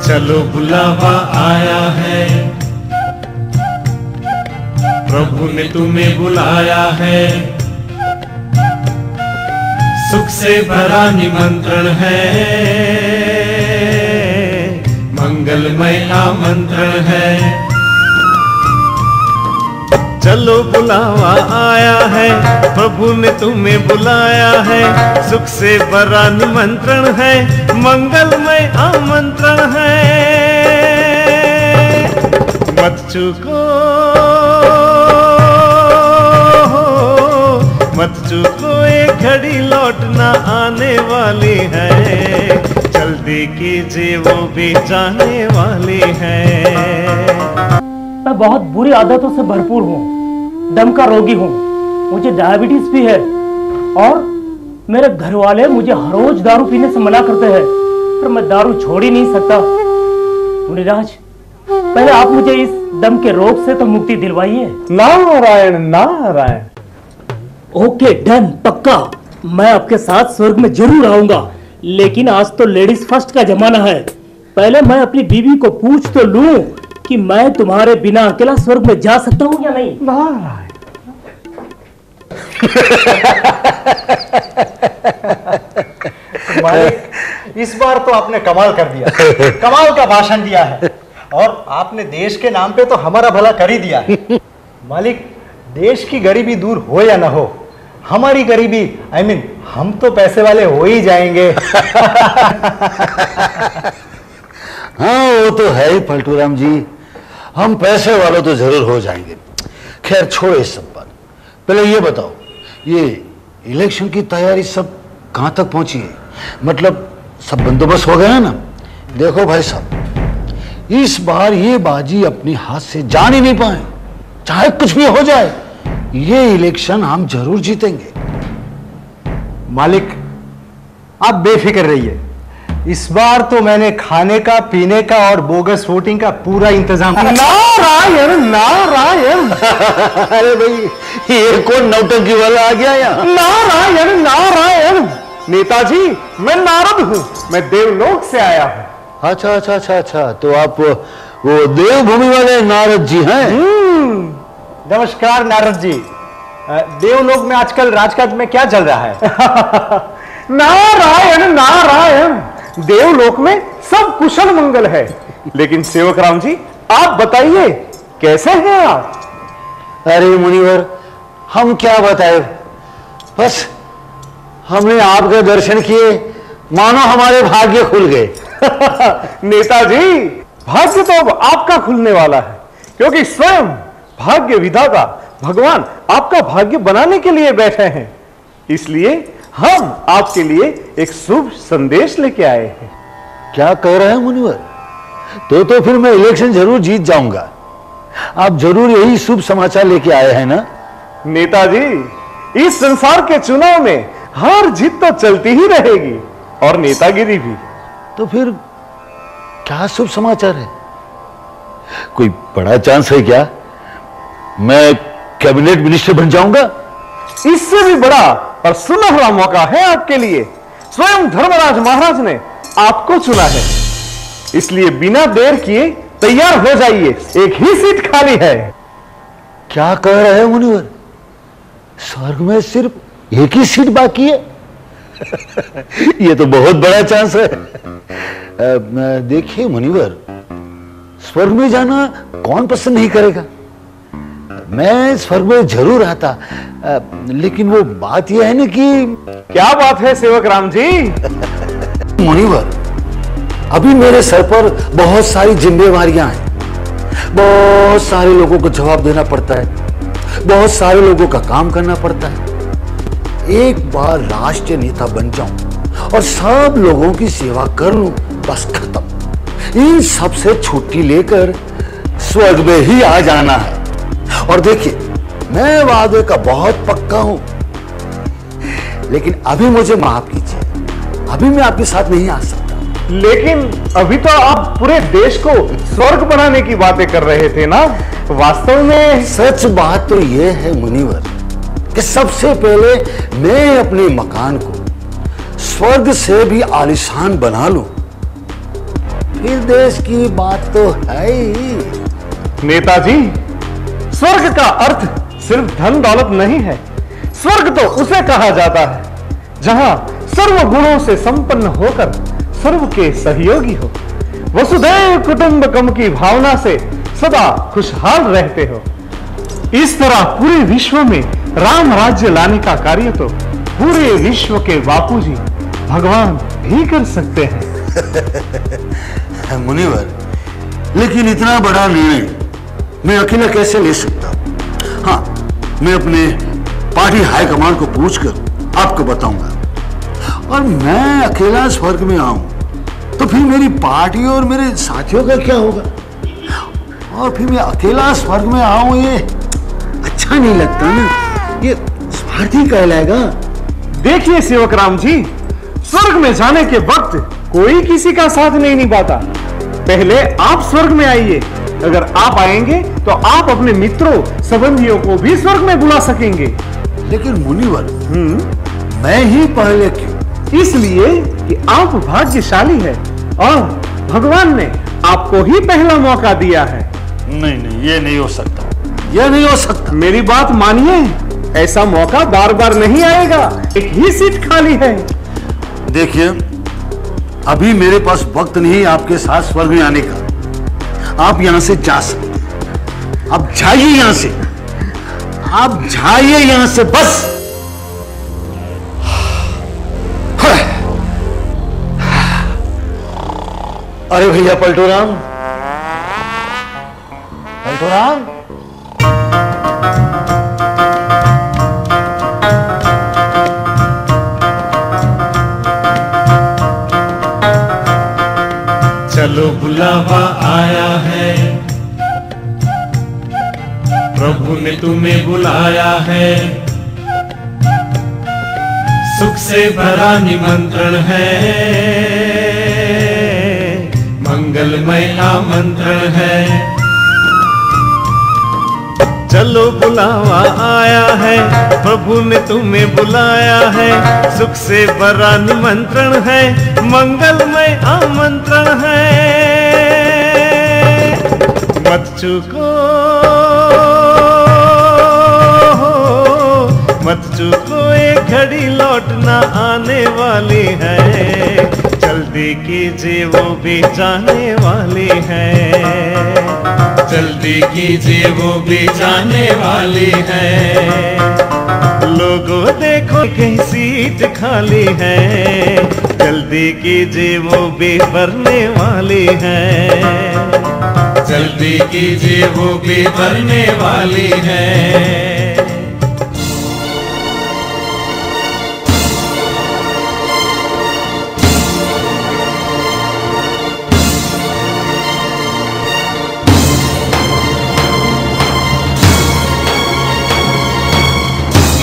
चलो बुलावा आया है, प्रभु ने तुम्हें बुलाया है, सुख से भरा निमंत्रण है, मंगलमय आमंत्रण है। चलो बुलावा आया है, प्रभु ने तुम्हें बुलाया है, सुख से भरा निमंत्रण है, मंगलमय आमंत्रण है। मत चूको, मत चूको, एक घड़ी लौटना आने वाली है, जल्दी कीजिए वो भी जाने वाली है। मैं बहुत बुरी आदतों से भरपूर हूँ, दम का रोगी हूँ, मुझे डायबिटीज भी है और मेरे घर वाले मुझे हर रोज दारू पीने से मना करते हैं, पर मैं दारू छोड़ ही नहीं सकता। मुनिराज, पहले आप मुझे इस दम के रोग से तो मुक्ति दिलवाइए। नारायण नारायण। ओके डन, पक्का। मैं आपके साथ स्वर्ग में जरूर आऊंगा, लेकिन आज तो लेडीज फर्स्ट का जमाना है। पहले मैं अपनी बीवी को पूछ तो लूं कि मैं तुम्हारे बिना अकेला स्वर्ग में जा सकता हूँ या नहीं। नारायण। मालिक, इस बार तो आपने कमाल कर दिया, कमाल का भाषण दिया है, और आपने देश के नाम पे तो हमारा भला कर ही दिया है। मालिक, देश की गरीबी दूर हो या ना हो, हमारी गरीबी हम तो पैसे वाले हो ही जाएंगे। हाँ, वो तो है ही पलटूराम जी, हम पैसे वाले तो जरूर हो जाएंगे। खैर छोड़ो इस सब बात, पहले ये बताओ, ये इलेक्शन की तैयारी सब कहां तक पहुंची है? मतलब सब बंदोबस्त हो गया है ना? देखो भाई साहब, इस बार ये बाजी अपने हाथ से जान ही नहीं पाए, चाहे कुछ भी हो जाए, ये इलेक्शन हम जरूर जीतेंगे। मालिक, आप बेफिक्र रहिए, इस बार तो मैंने खाने का, पीने का और बोगस वोटिंग का पूरा इंतजाम किया। नारायण नारायण। अरे भाई, ये कौन नौटंकी वाला आ गया यहाँ? नारायण नारायण। नेताजी, मैं नारद हूँ, मैं देवलोक से आया हूँ। अच्छा अच्छा अच्छा अच्छा, तो आप वो देवभूमि वाले नारद जी हैं? नमस्कार नारद जी। देवलोक में आजकल राजकाज में क्या चल रहा है? नारायण नारायण। देवलोक में सब कुशल मंगल है, लेकिन सेवक राम जी आप बताइए कैसे हैं आप? अरे मुनिवर, हम क्या बताए, बस हमने आपके दर्शन किए, मानो हमारे भाग्य खुल गए। नेताजी, भाग्य तो अब आपका खुलने वाला है, क्योंकि स्वयं भाग्य विधाता भगवान आपका भाग्य बनाने के लिए बैठे हैं। इसलिए हम आपके लिए एक शुभ संदेश लेके आए हैं। क्या कह रहे हैं मुनिवर? तो फिर मैं इलेक्शन जरूर जीत जाऊंगा। आप जरूर यही शुभ समाचार लेके आए हैं ना? नेताजी, इस संसार के चुनाव में हार जीत तो चलती ही रहेगी, और नेतागिरी भी। तो फिर क्या शुभ समाचार है? कोई बड़ा चांस है क्या? मैं कैबिनेट मिनिस्टर बन जाऊंगा? इससे भी बड़ा और सुनहरा मौका है आपके लिए। स्वयं धर्मराज महाराज ने आपको चुना है, इसलिए बिना देर किए तैयार हो जाइए, एक ही सीट खाली है। क्या कह रहे हैं मुनिवर? स्वर्ग में सिर्फ एक ही सीट बाकी है? ये तो बहुत बड़ा चांस है। देखिए मुनिवर, स्वर्ग में जाना कौन पसंद नहीं करेगा। मैं स्वर्ग में जरूर आता, लेकिन वो बात यह है ना कि क्या बात है सेवक राम जी? मुनिवर, अभी मेरे सर पर बहुत सारी जिम्मेवारियां हैं, बहुत सारे लोगों को जवाब देना पड़ता है, बहुत सारे लोगों का काम करना पड़ता है। एक बार राष्ट्रीय नेता बन जाऊं और सब लोगों की सेवा कर लूं, बस खत्म। इन सब से छुट्टी लेकर स्वर्ग में ही आ जाना है। और देखिए, मैं वादे का बहुत पक्का हूं, लेकिन अभी मुझे माफ कीजिए, अभी मैं आपके साथ नहीं आ सकता। लेकिन अभी तो आप पूरे देश को स्वर्ग बनाने की बातें कर रहे थे ना? वास्तव में सच बात तो यह है मुनिवर कि सबसे पहले मैं अपने मकान को स्वर्ग से भी आलीशान बना लूं, फिर देश की बात तो है ही। नेताजी, स्वर्ग का अर्थ सिर्फ धन दौलत नहीं है। स्वर्ग तो उसे कहा जाता है जहां सर्व गुणों से संपन्न होकर सर्व के सहयोगी हो, वसुधैव कुटुंबकम की भावना से सदा खुशहाल रहते हो। इस तरह पूरे विश्व में राम राज्य लाने का कार्य तो पूरे विश्व के बापूजी भगवान भी कर सकते हैं। मुनिवर, लेकिन इतना बड़ा निर्णय मैं अकेला कैसे ले सकता? हाँ, मैं अपने पार्टी हाईकमान को पूछकर आपको बताऊंगा। और मैं अकेला स्वर्ग में आऊं तो फिर मेरी पार्टी और मेरे साथियों का क्या होगा? और फिर मैं अकेला स्वर्ग में आऊं, ये अच्छा नहीं लगता ना, ये स्वार्थी कहलाएगा। देखिए सेवक राम जी, स्वर्ग में जाने के वक्त कोई किसी का साथ नहीं निभाता। पहले आप स्वर्ग में आइए। अगर आप आएंगे तो आप अपने मित्रों संबंधियों को भी स्वर्ग में बुला सकेंगे। लेकिन मुनिवर, मैं ही पहले क्यों? इसलिए कि आप भाग्यशाली हैं और भगवान ने आपको ही पहला मौका दिया है। नहीं नहीं, ये नहीं हो सकता, ये नहीं हो सकता। मेरी बात मानिए, ऐसा मौका बार बार नहीं आएगा। एक ही सीट खाली है। देखिए, अभी मेरे पास वक्त नहीं आपके साथ स्वर्ग में आने का। आप यहां से जा सकते, आप जाइए यहां से, आप जाइए यहां से बस। अरे भैया पलटूराम, पलटूराम, चलो बुलावा आया है, प्रभु ने तुम्हें बुलाया है। सुख से भरा निमंत्रण है, मंगलमय आमंत्रण है। चलो बुलावा आया है, प्रभु ने तुम्हें बुलाया है। सुख से भरा निमंत्रण है, मंगलमय आमंत्रण है। मत चूको, मत चूको, एक घड़ी लौटना आने वाली है। जल्दी कीजिए, वो भी जाने वाली है। जल्दी कीजिए, वो भी जाने वाली है। लोगों देखो कहीं सीट खाली है। जल्दी कीजिए, वो भी भरने वाली है। जल्दी कीजिए, वो भी भरने वाली है।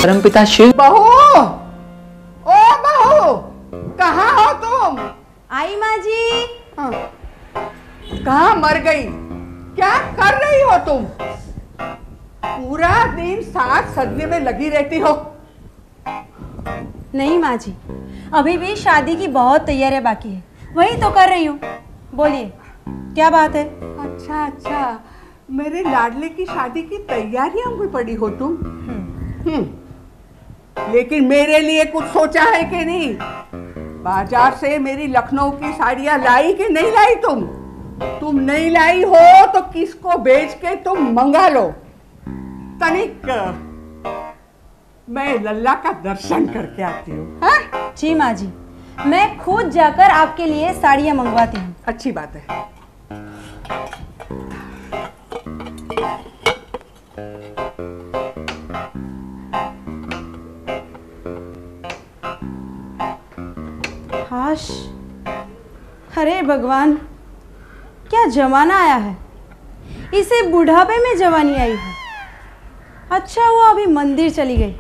परमपिता शिव। बहू, ओ बहू, कहाँ हो तुम? आई माँ जी। कहाँ मर गई? क्या कर रही हो तुम? पूरा दिन साग सब्जी में लगी रहती हो। नहीं माँ जी, अभी भी शादी की बहुत तैयारियां बाकी है, वही तो कर रही हूँ। बोलिए। क्या बात है? अच्छा अच्छा, मेरे लाडले की शादी की तैयारियां में पड़ी हो तुम। लेकिन मेरे लिए कुछ सोचा है कि नहीं? बाजार से मेरी लखनऊ की साड़ियां लाई कि नहीं लाई तुम? तुम नहीं लाई हो तो किसको बेच के तुम मंगा लो। तनिक मैं लल्ला का दर्शन करके आती हूँ। जी माँ जी, मैं खुद जाकर आपके लिए साड़ियाँ मंगवाती हूँ। अच्छी बात है। हाश, अरे भगवान, क्या जमाना आया है। इसे बुढ़ापे में जवानी आई है। अच्छा वो अभी मंदिर चली गई।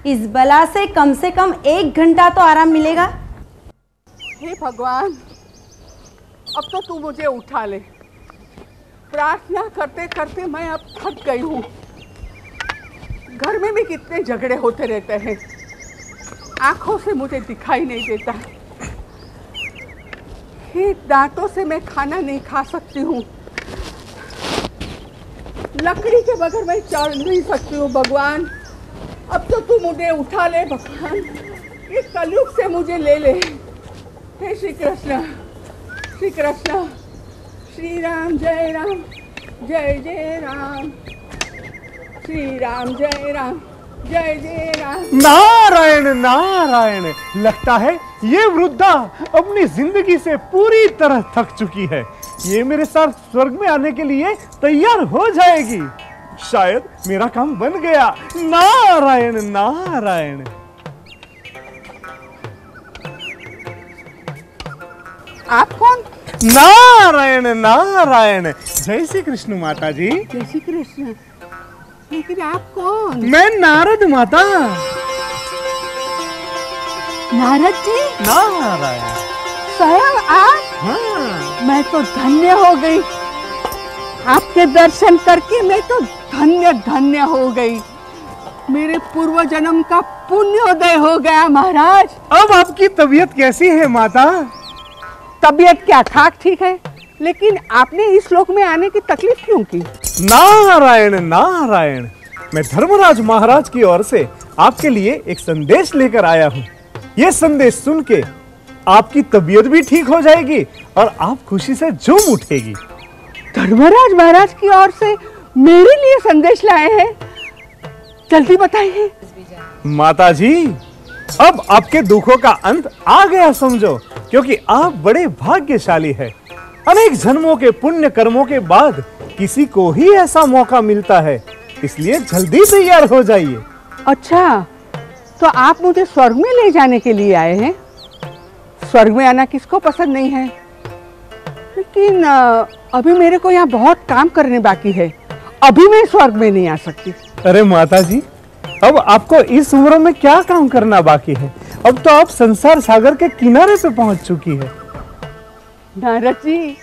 इस बला से कम 1 घंटा तो आराम मिलेगा। हे भगवान, अब तो तू मुझे उठा ले। प्रार्थना करते करते मैं अब थक गई हूँ। घर में भी कितने झगड़े होते रहते हैं, आंखों से मुझे दिखाई नहीं देता। ये दांतों से मैं खाना नहीं खा सकती हूँ। लकड़ी के बगैर मैं चल नहीं सकती हूँ। भगवान, अब तो तू मुझे उठा ले भगवान, इस कलयुग से मुझे ले ले। हे श्री कृष्ण, श्री कृष्ण, श्री राम जय राम, जय जय राम, श्री राम जय राम, जय जय राम। नारायण नारायण, लगता है ये वृद्धा अपनी जिंदगी से पूरी तरह थक चुकी है। ये मेरे साथ स्वर्ग में आने के लिए तैयार हो जाएगी। शायद मेरा काम बन गया। नारायण नारायण। आप कौन? नारायण नारायण। जय श्री कृष्ण माता जी। जय श्री कृष्ण। लेकिन आप कौन? मैं नारद माता। नारद जी? नारायण। स्वयं आप? हाँ। मैं तो धन्य हो गई। आपके दर्शन करके मैं तो धन्य धन्य हो गई। मेरे पूर्व जन्म का पुण्योदय हो गया महाराज। अब आपकी तबीयत कैसी है माता? तबीयत क्या, ठाक ठीक है। लेकिन आपने इस लोक में आने की तकलीफ क्यों की? नारायण नारायण, मैं धर्मराज महाराज की ओर से आपके लिए एक संदेश लेकर आया हूँ। ये संदेश सुन के आपकी तबीयत भी ठीक हो जाएगी और आप खुशी से झूम उठेगी। धर्मराज महाराज की ओर से मेरे लिए संदेश लाए हैं? जल्दी बताइए। माता जी, अब आपके दुखों का अंत आ गया समझो, क्योंकि आप बड़े भाग्यशाली हैं। अनेक जन्मों के पुण्य कर्मों के बाद किसी को ही ऐसा मौका मिलता है, इसलिए जल्दी तैयार हो जाइए। अच्छा, तो आप मुझे स्वर्ग में ले जाने के लिए आए हैं? स्वर्ग में आना किसको पसंद नहीं है, लेकिन अभी मेरे को यहाँ बहुत काम करने बाकी है। अभी मैं स्वर्ग में नहीं आ सकती। अरे माता जी, अब आपको इस उम्र में क्या काम करना बाकी है? अब तो आप संसार सागर के किनारे पे पहुंच चुकी है। नारद जी,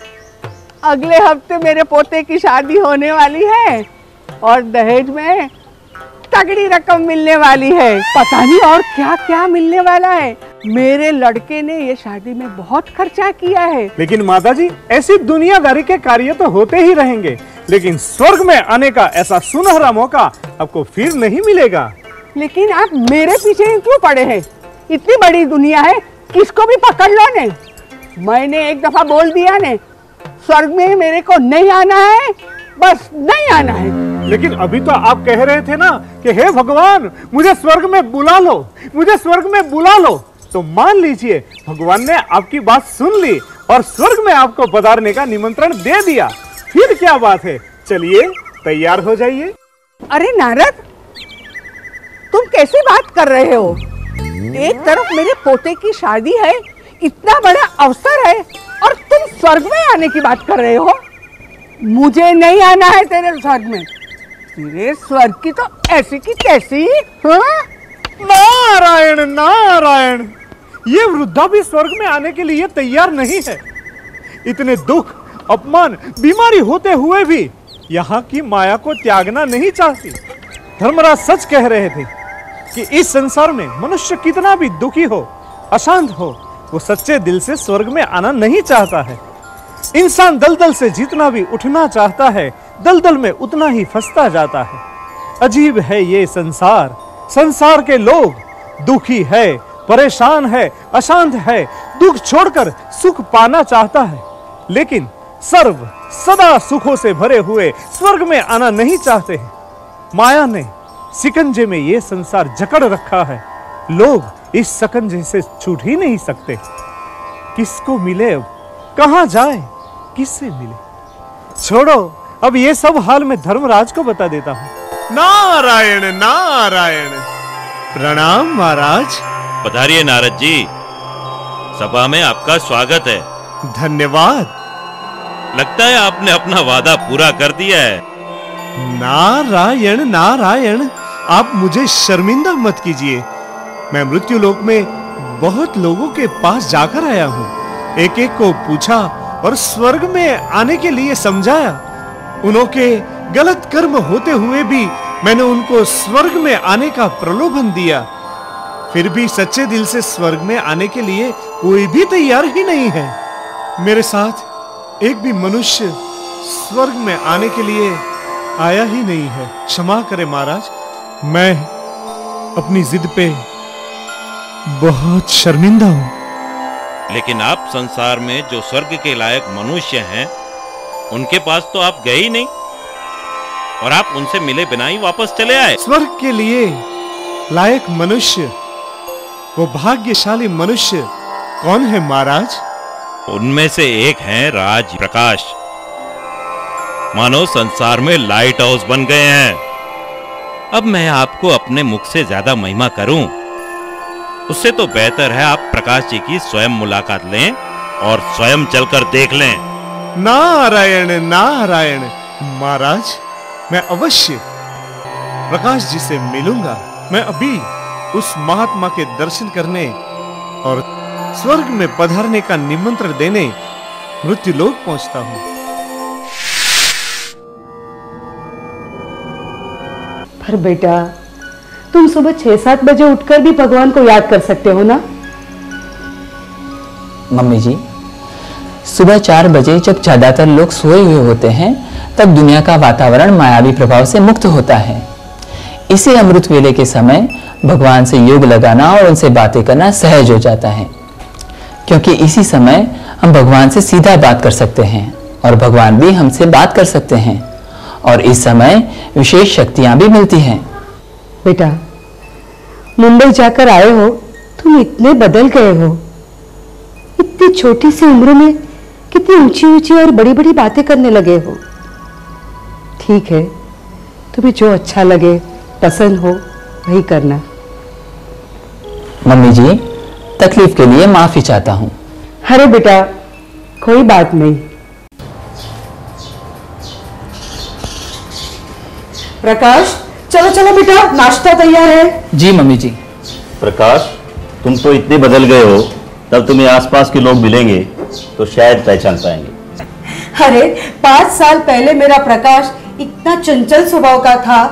अगले हफ्ते मेरे पोते की शादी होने वाली है और दहेज में तगड़ी रकम मिलने वाली है। पता नहीं और क्या क्या मिलने वाला है। मेरे लड़के ने ये शादी में बहुत खर्चा किया है। लेकिन माता जी, ऐसी दुनियादारी के कार्य तो होते ही रहेंगे, लेकिन स्वर्ग में आने का ऐसा सुनहरा मौका आपको फिर नहीं मिलेगा। लेकिन आप मेरे पीछे क्यों पड़े हैं? इतनी बड़ी दुनिया है, किसको भी पकड़ लो ने। मैंने एक दफा बोल दिया ने, स्वर्ग में मेरे को नहीं आना है, बस नहीं आना है। लेकिन अभी तो आप कह रहे थे ना कि हे भगवान, मुझे स्वर्ग में बुला लो, मुझे स्वर्ग में बुला लो। तो मान लीजिए, भगवान ने आपकी बात सुन ली और स्वर्ग में आपको पधारने का निमंत्रण दे दिया। फिर क्या बात है, चलिए तैयार हो जाइए। अरे नारद, तुम कैसे बात कर रहे हो? एक तरफ मेरे पोते की शादी है, इतना बड़ा अवसर है, और तुम स्वर्ग में आने की बात कर रहे हो। मुझे नहीं आना है तेरे स्वर्ग में। तेरे स्वर्ग की तो ऐसी की तैसी। हाँ? नारायण नारायण, ये वृद्धा भी स्वर्ग में आने के लिए तैयार नहीं है। इतने दुख, अपमान, बीमारी होते हुए भी यहाँ की माया को त्यागना नहीं चाहती। धर्मराज सच कह रहे थे कि इस संसार में मनुष्य कितना भी दुखी हो, अशांत हो, वो सच्चे दिल से स्वर्ग में आना नहीं चाहता है। इंसान दलदल से जितना भी उठना चाहता है, दलदल में उतना ही फंसता जाता है। अजीब है ये संसार, संसार के लोग दुखी है, परेशान है, अशांत है, दुख छोड़कर सुख पाना चाहता है, लेकिन सर्व सदा सुखों से भरे हुए स्वर्ग में आना नहीं चाहते हैं। माया ने शिकंजे में ये संसार जकड़ रखा है, लोग इस शिकंजे से छूट ही नहीं सकते। किसको मिले अब, कहां जाए, किससे मिले? छोड़ो, अब ये सब हाल मैं धर्मराज को बता देता हूं। नारायण नारायण। प्रणाम महाराज। पधारिए नारद जी, सभा में आपका स्वागत है। धन्यवाद। लगता है आपने अपना वादा पूरा कर दिया है। नारायण नारायण, आप मुझे शर्मिंदा मत कीजिए। मैं मृत्युलोक में बहुत लोगों के पास जाकर आया हूँ, एक एक को पूछा और स्वर्ग में आने के लिए समझाया। उन्हों के गलत कर्म होते हुए भी मैंने उनको स्वर्ग में आने का प्रलोभन दिया, फिर भी सच्चे दिल से स्वर्ग में आने के लिए कोई भी तैयार ही नहीं है। मेरे साथ एक भी मनुष्य स्वर्ग में आने के लिए आया ही नहीं है। क्षमा करें महाराज, मैं अपनी जिद पे बहुत शर्मिंदा हूं। लेकिन आप संसार में जो स्वर्ग के लायक मनुष्य हैं, उनके पास तो आप गए ही नहीं और आप उनसे मिले बिना ही वापस चले आए। स्वर्ग के लिए लायक मनुष्य, वो भाग्यशाली मनुष्य कौन है महाराज? उनमें से एक हैं राज प्रकाश। मानो संसार में लाइट हाउस बन गए हैं। अब मैं आपको अपने मुख से ज्यादा महिमा करूं, उससे तो बेहतर है आप प्रकाश जी की स्वयं मुलाकात लें और स्वयं चलकर देख लें। नारायण नारायण। महाराज, मैं अवश्य प्रकाश जी से मिलूंगा। मैं अभी उस महात्मा के दर्शन करने और स्वर्ग में पधारने का निमंत्रण देने मृत्युलोक पहुंचता हूं। पर बेटा, तुम सुबह 6-7 बजे उठकर भी भगवान को याद कर सकते हो ना? मम्मी जी, सुबह 4 बजे जब ज्यादातर लोग सोए हुए होते हैं, तब दुनिया का वातावरण मायावी प्रभाव से मुक्त होता है। इसी अमृत वेले के समय भगवान से योग लगाना और उनसे बातें करना सहज हो जाता है, क्योंकि इसी समय हम भगवान से सीधा बात कर सकते हैं और भगवान भी हमसे बात कर सकते हैं, और इस समय विशेष शक्तियां भी मिलती हैं। बेटा, मुंबई जाकर आए हो, तुम इतने बदल गए हो। इतनी छोटी सी उम्र में कितनी ऊंची ऊंची और बड़ी बड़ी बातें करने लगे हो। ठीक है, तुम्हें जो अच्छा लगे, पसंद हो, वही करना। मम्मी जी, तकलीफ के लिए माफी चाहता हूँ। अरे बेटा, कोई बात नहीं। प्रकाश, चलो चलो बेटा, नाश्ता तैयार है। जी मम्मी जी। प्रकाश, तुम तो इतने बदल गए हो, तब तुम्हें आसपास के लोग मिलेंगे तो शायद पहचान पाएंगे। अरे 5 साल पहले मेरा प्रकाश इतना चंचल स्वभाव का था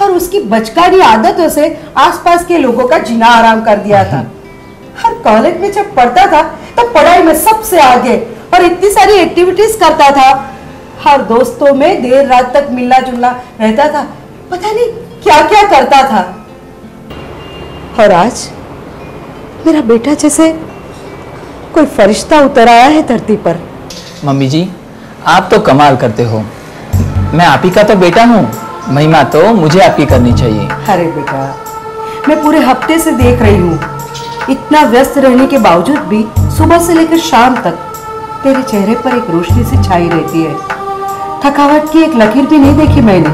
और उसकी बचकानी आदतों से आसपास के लोगों का जीना आराम कर दिया था। हर कॉलेज में जब पढ़ता था तो पढ़ाई में सबसे आगे और इतनी सारी एक्टिविटीज करता था। हर दोस्तों में देर रात तक मिलना जुलना रहता था, पता नहीं क्या क्या करता था। और आज मेरा बेटा जैसे कोई फरिश्ता उतर आया है धरती पर। मम्मी जी, आप तो कमाल करते हो। मैं आप ही का तो बेटा हूँ, महिमा तो मुझे आपकी करनी चाहिए। अरे बेटा, मैं पूरे हफ्ते से देख रही हूँ, इतना व्यस्त रहने के बावजूद भी सुबह से लेकर शाम तक तेरे चेहरे पर एक रोशनी सी छाई रहती है। थकावट की एक लकीर भी नहीं देखी मैंने।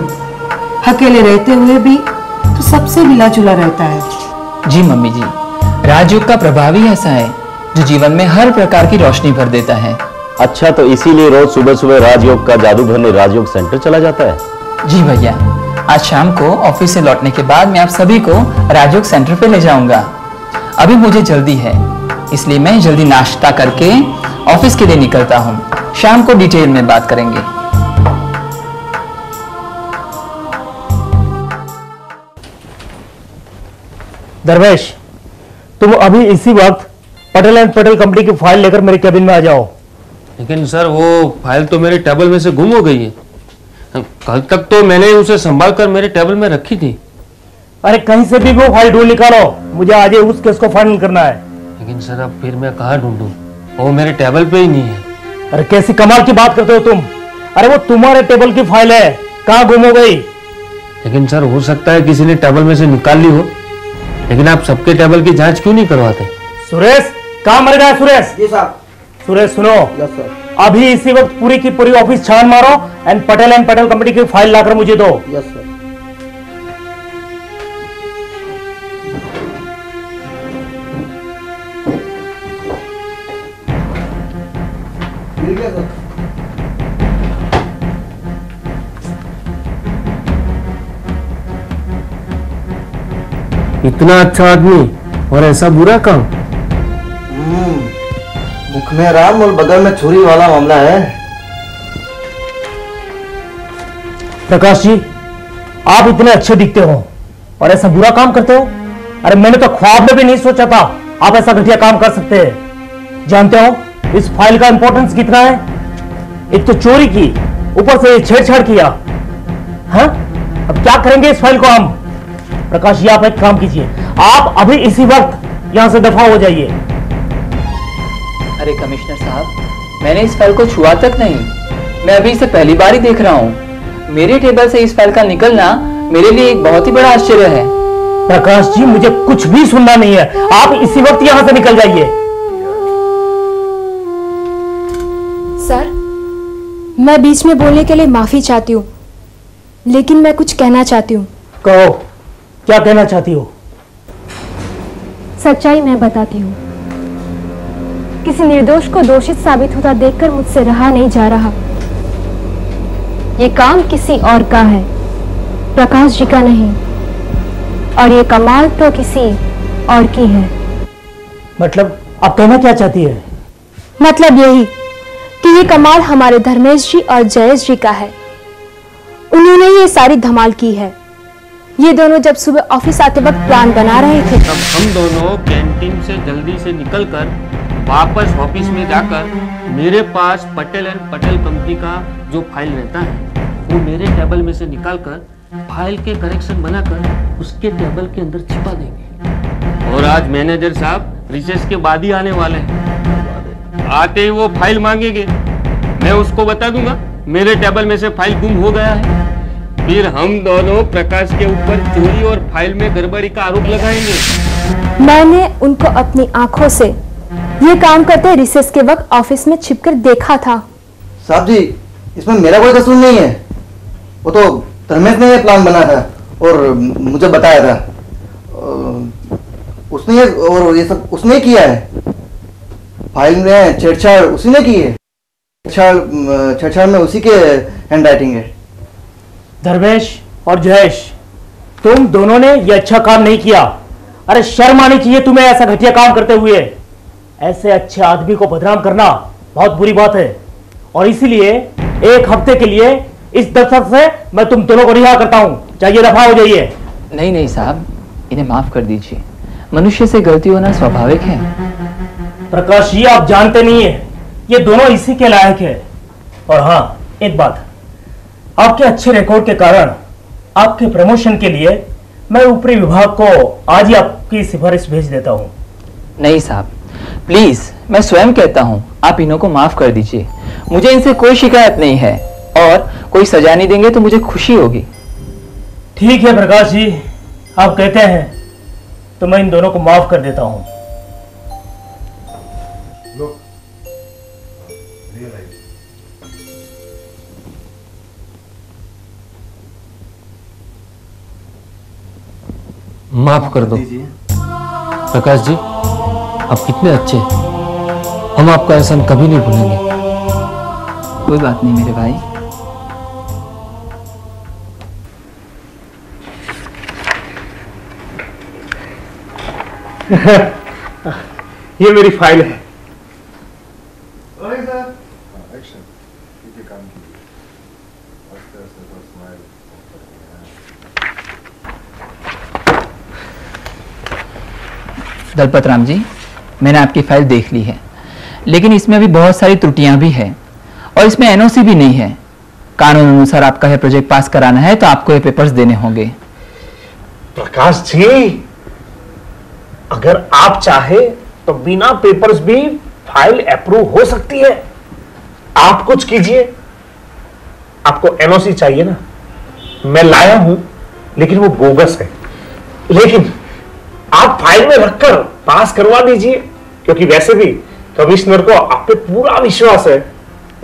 अकेले रहते हुए भी तो सबसे मिला जुला रहता है। जी मम्मी जी, राजयोग का प्रभाव ही ऐसा है जो जीवन में हर प्रकार की रोशनी भर देता है। अच्छा, तो इसीलिए रोज सुबह सुबह राजयोग का जादू भरने राजयोग सेंटर चला जाता है? जी भैया, आज शाम को ऑफिस से लौटने के बाद मैं आप सभी को राजयोग सेंटर पे ले जाऊंगा। अभी मुझे जल्दी है, इसलिए मैं जल्दी नाश्ता करके ऑफिस के लिए निकलता हूँ। शाम को डिटेल में बात करेंगे। लेकिन सर वो फाइल तो मेरे टेबल में से गुम हो गई है। कल तक तो मैंने उसे संभाल कर मेरे टेबल में रखी थी। अरे कहीं से भी वो फाइल ढूंढ निकालो, मुझे आज उस केस को फाइनल करना है। लेकिन सर अब फिर मैं कहाँ ढूंढूं? वो मेरे टेबल पे ही नहीं है। अरे कैसी कमाल की बात करते हो तुम? अरे वो तुम्हारे टेबल की फाइल है, कहाँ गुम हो गई? लेकिन सर हो सकता है किसी ने टेबल में से निकाल ली हो। लेकिन आप सबके टेबल की जांच क्यों नहीं करवाते? सुरेश, कहाँ मर गया सुरेश? जी साहब। सुरेश सुनो, यस सर। अभी इसी वक्त पूरी की पूरी ऑफिस छान मारो एंड पटेल कंपनी की फाइल लाकर मुझे दो। Yes sir. मिल गया सर। इतना अच्छा आदमी और ऐसा बुरा काम। मुख में राम और बगल में छुरी वाला मामला है। प्रकाश जी, आप इतने अच्छे दिखते हो और ऐसा बुरा काम करते हो? अरे मैंने तो ख्वाब में भी नहीं सोचा था आप ऐसा घटिया काम कर सकते हैं। जानते हो इस फाइल का इंपॉर्टेंस कितना है? एक तो चोरी की, ऊपर से छेड़छाड़ किया। हाँ, अब क्या करेंगे इस फाइल को हम? प्रकाश जी, आप एक काम कीजिए, आप अभी इसी वक्त यहां से दफा हो जाइए। अरे कमिश्नर साहब, मैंने इस फाइल को छुआ तक नहीं। मैं अभी इसे पहली बार ही देख रहा हूँ। मेरे टेबल से इस फाइल का निकलना मेरे लिए एक बहुत ही बड़ा आश्चर्य है। प्रकाश जी, मुझे कुछ भी सुनना नहीं है, आप इसी वक्त यहां से निकल जाइए। सर, मैं बीच में बोलने के लिए माफी चाहती हूँ, लेकिन मैं कुछ कहना चाहती हूँ। कहो, क्या कहना चाहती हो? सच्चाई मैं बताती हूँ। किसी निर्दोष को दोषित साबित होता देखकर मुझसे रहा नहीं जा रहा। ये काम किसी और का है, प्रकाश जी का नहीं, और ये कमाल तो किसी और की है। मतलब आप कहना क्या चाहती है? मतलब यही कि ये कमाल हमारे धर्मेश जी और जयेश जी का है। उन्होंने ये सारी धमाल की है। ये दोनों जब सुबह ऑफिस आते वक्त प्लान बना रहे थे, तब हम दोनों कैंटीन से जल्दी से निकलकर वापस ऑफिस में जाकर मेरे पास पटेल एंड पटेल कंपनी का जो फाइल रहता है वो मेरे टेबल में से निकालकर फाइल के करेक्शन बनाकर उसके टेबल के अंदर छिपा देंगे। और आज मैनेजर साहब रिसेस के बाद ही आने वाले हैं। आते ही वो फाइल मांगेंगे, मैं उसको बता दूंगा मेरे टेबल में से फाइल गुम हो गया है। फिर हम दोनों प्रकाश के ऊपर चोरी और फाइल में गड़बड़ी का आरोप लगाएंगे। मैंने उनको अपनी आंखों से ये काम करते रिसेस के वक्त ऑफिस में छिपकर देखा था। साहब जी, इसमें मेरा कोई कसूर नहीं है। वो तो धर्मेश ने ये प्लान बनाया था और मुझे बताया था। ये सब उसने किया है। फाइल में छेड़छाड़ उसी ने की है। छेड़छाड़ में उसी के हैंड राइटिंग है। धर्मेश और जयेश, तुम दोनों ने ये अच्छा काम नहीं किया। अरे शर्म आनी चाहिए तुम्हें ऐसा घटिया काम करते हुए। ऐसे अच्छे आदमी को बदनाम करना बहुत बुरी बात है, और इसीलिए एक हफ्ते के लिए इस दफ्तर से मैं तुम दोनों को रिहा करता हूं। चाहिए दफा हो जाइए। नहीं नहीं साहब, इन्हें माफ कर दीजिए। मनुष्य से गलती होना स्वाभाविक है। प्रकाश जी, आप जानते नहीं है, ये दोनों इसी के लायक है। और हाँ, एक बात, आपके अच्छे रिकॉर्ड के कारण आपके प्रमोशन के लिए मैं ऊपरी विभाग को आज ही आपकी सिफारिश भेज देता हूं। नहीं साहब, प्लीज, मैं स्वयं कहता हूं, आप इन्हों को माफ कर दीजिए। मुझे इनसे कोई शिकायत नहीं है, और कोई सजा नहीं देंगे तो मुझे खुशी होगी। ठीक है प्रकाश जी, आप कहते हैं तो मैं इन दोनों को माफ कर देता हूं। माफ कर दो प्रकाश जी, आप कितने अच्छे। हम आपका एहसान कभी नहीं भूलेंगे। कोई बात नहीं मेरे भाई। ये मेरी फाइल है। दलपत राम जी, मैंने आपकी फाइल देख ली है। लेकिन इसमें अभी बहुत सारी त्रुटियां भी है और इसमें एनओसी भी नहीं है। कानून अनुसार आपका यह प्रोजेक्ट पास कराना है तो आपको ये पेपर्स देने होंगे। प्रकाश जी, अगर आप चाहे तो बिना पेपर्स भी फाइल अप्रूव हो सकती है। आप कुछ कीजिए। आपको एनओसी चाहिए ना, मैं लाया हूं, लेकिन वो बोगस है। लेकिन आप फाइल में रखकर पास करवा दीजिए, क्योंकि वैसे भी कमिश्नर को आप पे पूरा विश्वास है।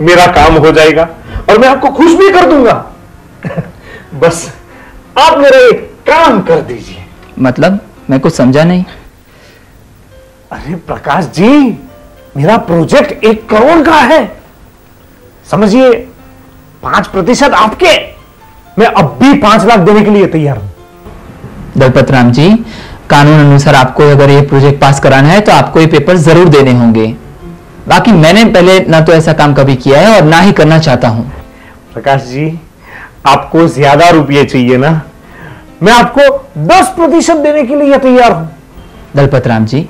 मेरा काम हो जाएगा और मैं आपको खुश भी कर दूंगा। बस आप मेरा एक काम कर दीजिए। मतलब मैं कुछ समझा नहीं। अरे प्रकाश जी, मेरा प्रोजेक्ट 1 करोड़ का है। समझिए 5% आपके। मैं अब भी 5 लाख देने के लिए तैयार हूं। दलपत राम जी, कानून अनुसार आपको अगर ये प्रोजेक्ट पास कराना है तो आपको ये पेपर जरूर देने होंगे। बाकी मैंने पहले ना तो ऐसा काम कभी किया है और ना ही करना चाहता हूं। प्रकाश जी, आपको ज्यादा रुपये चाहिए ना, मैं आपको 10% देने के लिए तैयार हूं। दलपत राम जी,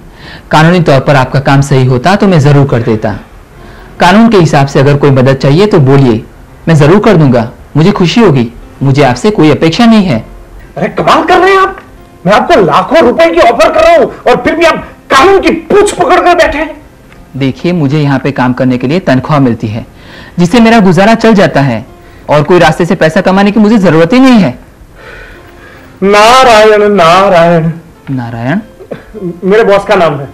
कानूनी तौर पर आपका काम सही होता तो मैं जरूर कर देता। कानून के हिसाब से अगर कोई मदद चाहिए तो बोलिए, मैं जरूर कर दूंगा। मुझे खुशी होगी। मुझे आपसे कोई अपेक्षा नहीं है। अरे कमाल कर रहे हैं आप। मैं आपको लाखों रुपए की ऑफर कर रहा हूं और फिर भी आप कानून की पूंछ पकड़ कर बैठे हैं। देखिए, मुझे यहाँ पे काम करने के लिए तनख्वाह मिलती है जिससे मेरा गुजारा चल जाता है और कोई रास्ते से पैसा कमाने की मुझे जरूरत ही नहीं है। नारायण नारायण नारायण मेरे बॉस का नाम है।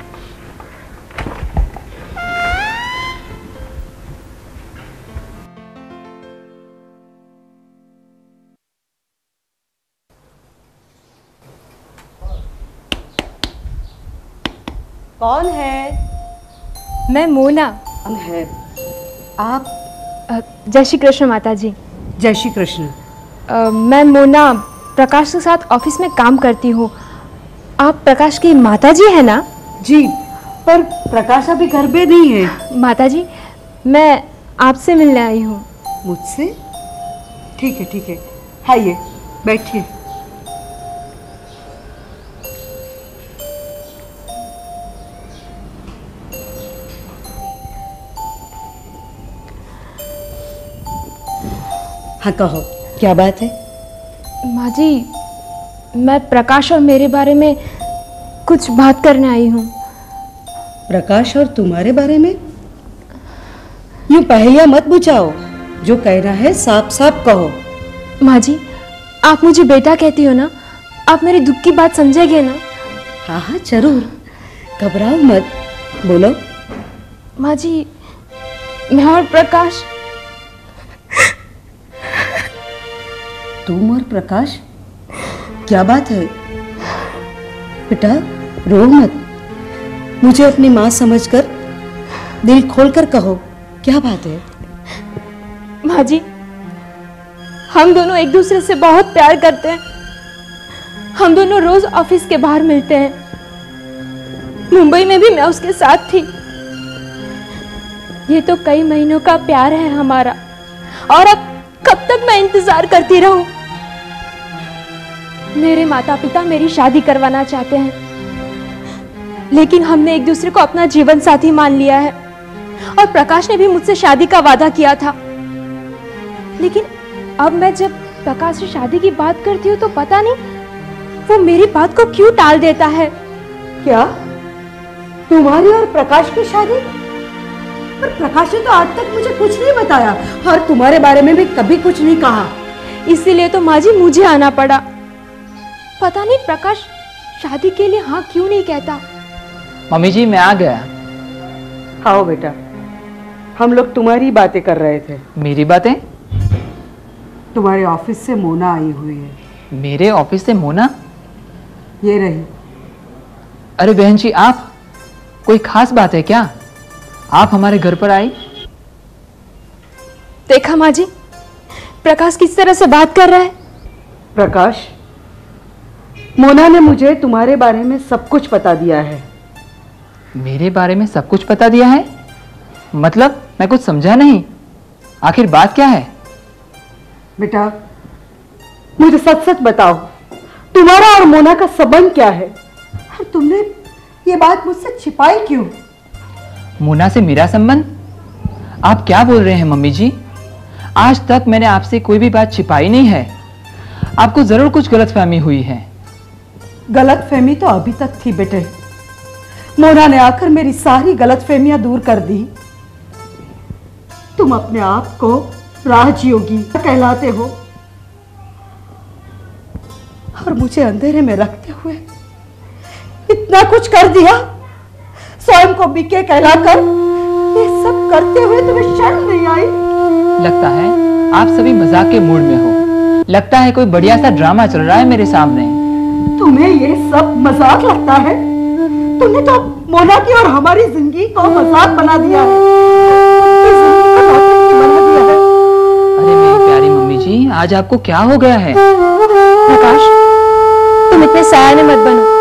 कौन है? मैं मोना। है आप? जय श्री कृष्ण माता जी। जय श्री कृष्ण। मैं मोना प्रकाश के साथ ऑफिस में काम करती हूँ। आप प्रकाश की माता जी है ना? जी, पर प्रकाश अभी घर पे नहीं है। माता जी, मैं आपसे मिलने आई हूँ। मुझसे? ठीक है ठीक है, आइए बैठिए। हाँ कहो, क्या बात है? माँ जी, मैं प्रकाश और मेरे बारे में कुछ बात करने आई हूँ। प्रकाश और तुम्हारे बारे में? यूं पहेलियां मत बुझाओ, जो कहना है साफ साफ कहो। माँ जी, आप मुझे बेटा कहती हो ना, आप मेरे दुख की बात समझेंगे ना? हाँ हाँ जरूर, घबराओ मत, बोलो। माँ जी, मैं और प्रकाश। तुम और प्रकाश? क्या बात है बेटा, रो मत। मुझे अपनी माँ समझकर दिल खोलकर कहो, क्या बात है? माँ जी, हम दोनों एक दूसरे से बहुत प्यार करते हैं। हम दोनों रोज ऑफिस के बाहर मिलते हैं। मुंबई में भी मैं उसके साथ थी। ये तो कई महीनों का प्यार है हमारा, और अब कब तक मैं इंतजार करती रहूं? मेरे माता पिता मेरी शादी करवाना चाहते हैं, लेकिन हमने एक दूसरे को अपना जीवन साथी मान लिया है। और प्रकाश ने भी मुझसे शादी का वादा किया था। लेकिन अब मैं जब प्रकाश से शादी की बात करती हूँ तो पता नहीं वो मेरी बात को क्यों टाल देता है। क्या तुम्हारी और प्रकाश की शादी? पर प्रकाश ने तो आज तक मुझे कुछ नहीं बताया और तुम्हारे बारे में भी कभी कुछ नहीं कहा। इसीलिए तो माँ जी मुझे आना पड़ा। पता नहीं प्रकाश शादी के लिए हाँ क्यों नहीं कहता। मम्मी जी, मैं आ गया। आओ बेटा, हम लोग तुम्हारी बातें कर रहे थे। मेरी बातें? तुम्हारे ऑफिस से मोना आई हुई है। मेरे ऑफिस से मोना? ये रही। अरे बहन जी, आप, कोई खास बात है क्या? आप हमारे घर पर आई? देखा माँ जी, प्रकाश किस तरह से बात कर रहा है। प्रकाश, मोना ने मुझे तुम्हारे बारे में सब कुछ बता दिया है। मेरे बारे में सब कुछ बता दिया है? मतलब मैं कुछ समझा नहीं। आखिर बात क्या है? बेटा, मुझे सच सच बताओ, तुम्हारा और मोना का संबंध क्या है? और तुमने ये बात मुझसे छिपाई क्यों? मोना से मेरा संबंध? आप क्या बोल रहे हैं मम्मी जी? आज तक मैंने आपसे कोई भी बात छिपाई नहीं है। आपको जरूर कुछ गलतफहमी हुई है। गलतफहमी तो अभी तक थी बेटे। मोना ने आकर मेरी सारी गलतफहमियां दूर कर दी। तुम अपने आप को राजयोगी कहलाते हो और मुझे अंधेरे में रखते हुए इतना कुछ कर दिया। स्वयं को बीके कहलाकर ये सब करते हुए तुम्हें शर्म नहीं आई? लगता है आप सभी मजाक के मूड में हो। लगता है कोई बढ़िया सा ड्रामा चल रहा है मेरे सामने। तुम्हें ये सब मजाक लगता है? तुमने तो मोना की और हमारी जिंदगी को मजाक बना दिया है। अरे मेरी प्यारी मम्मी जी, आज आपको क्या हो गया है? प्रकाश, तुम इतने सयाने मत बनो।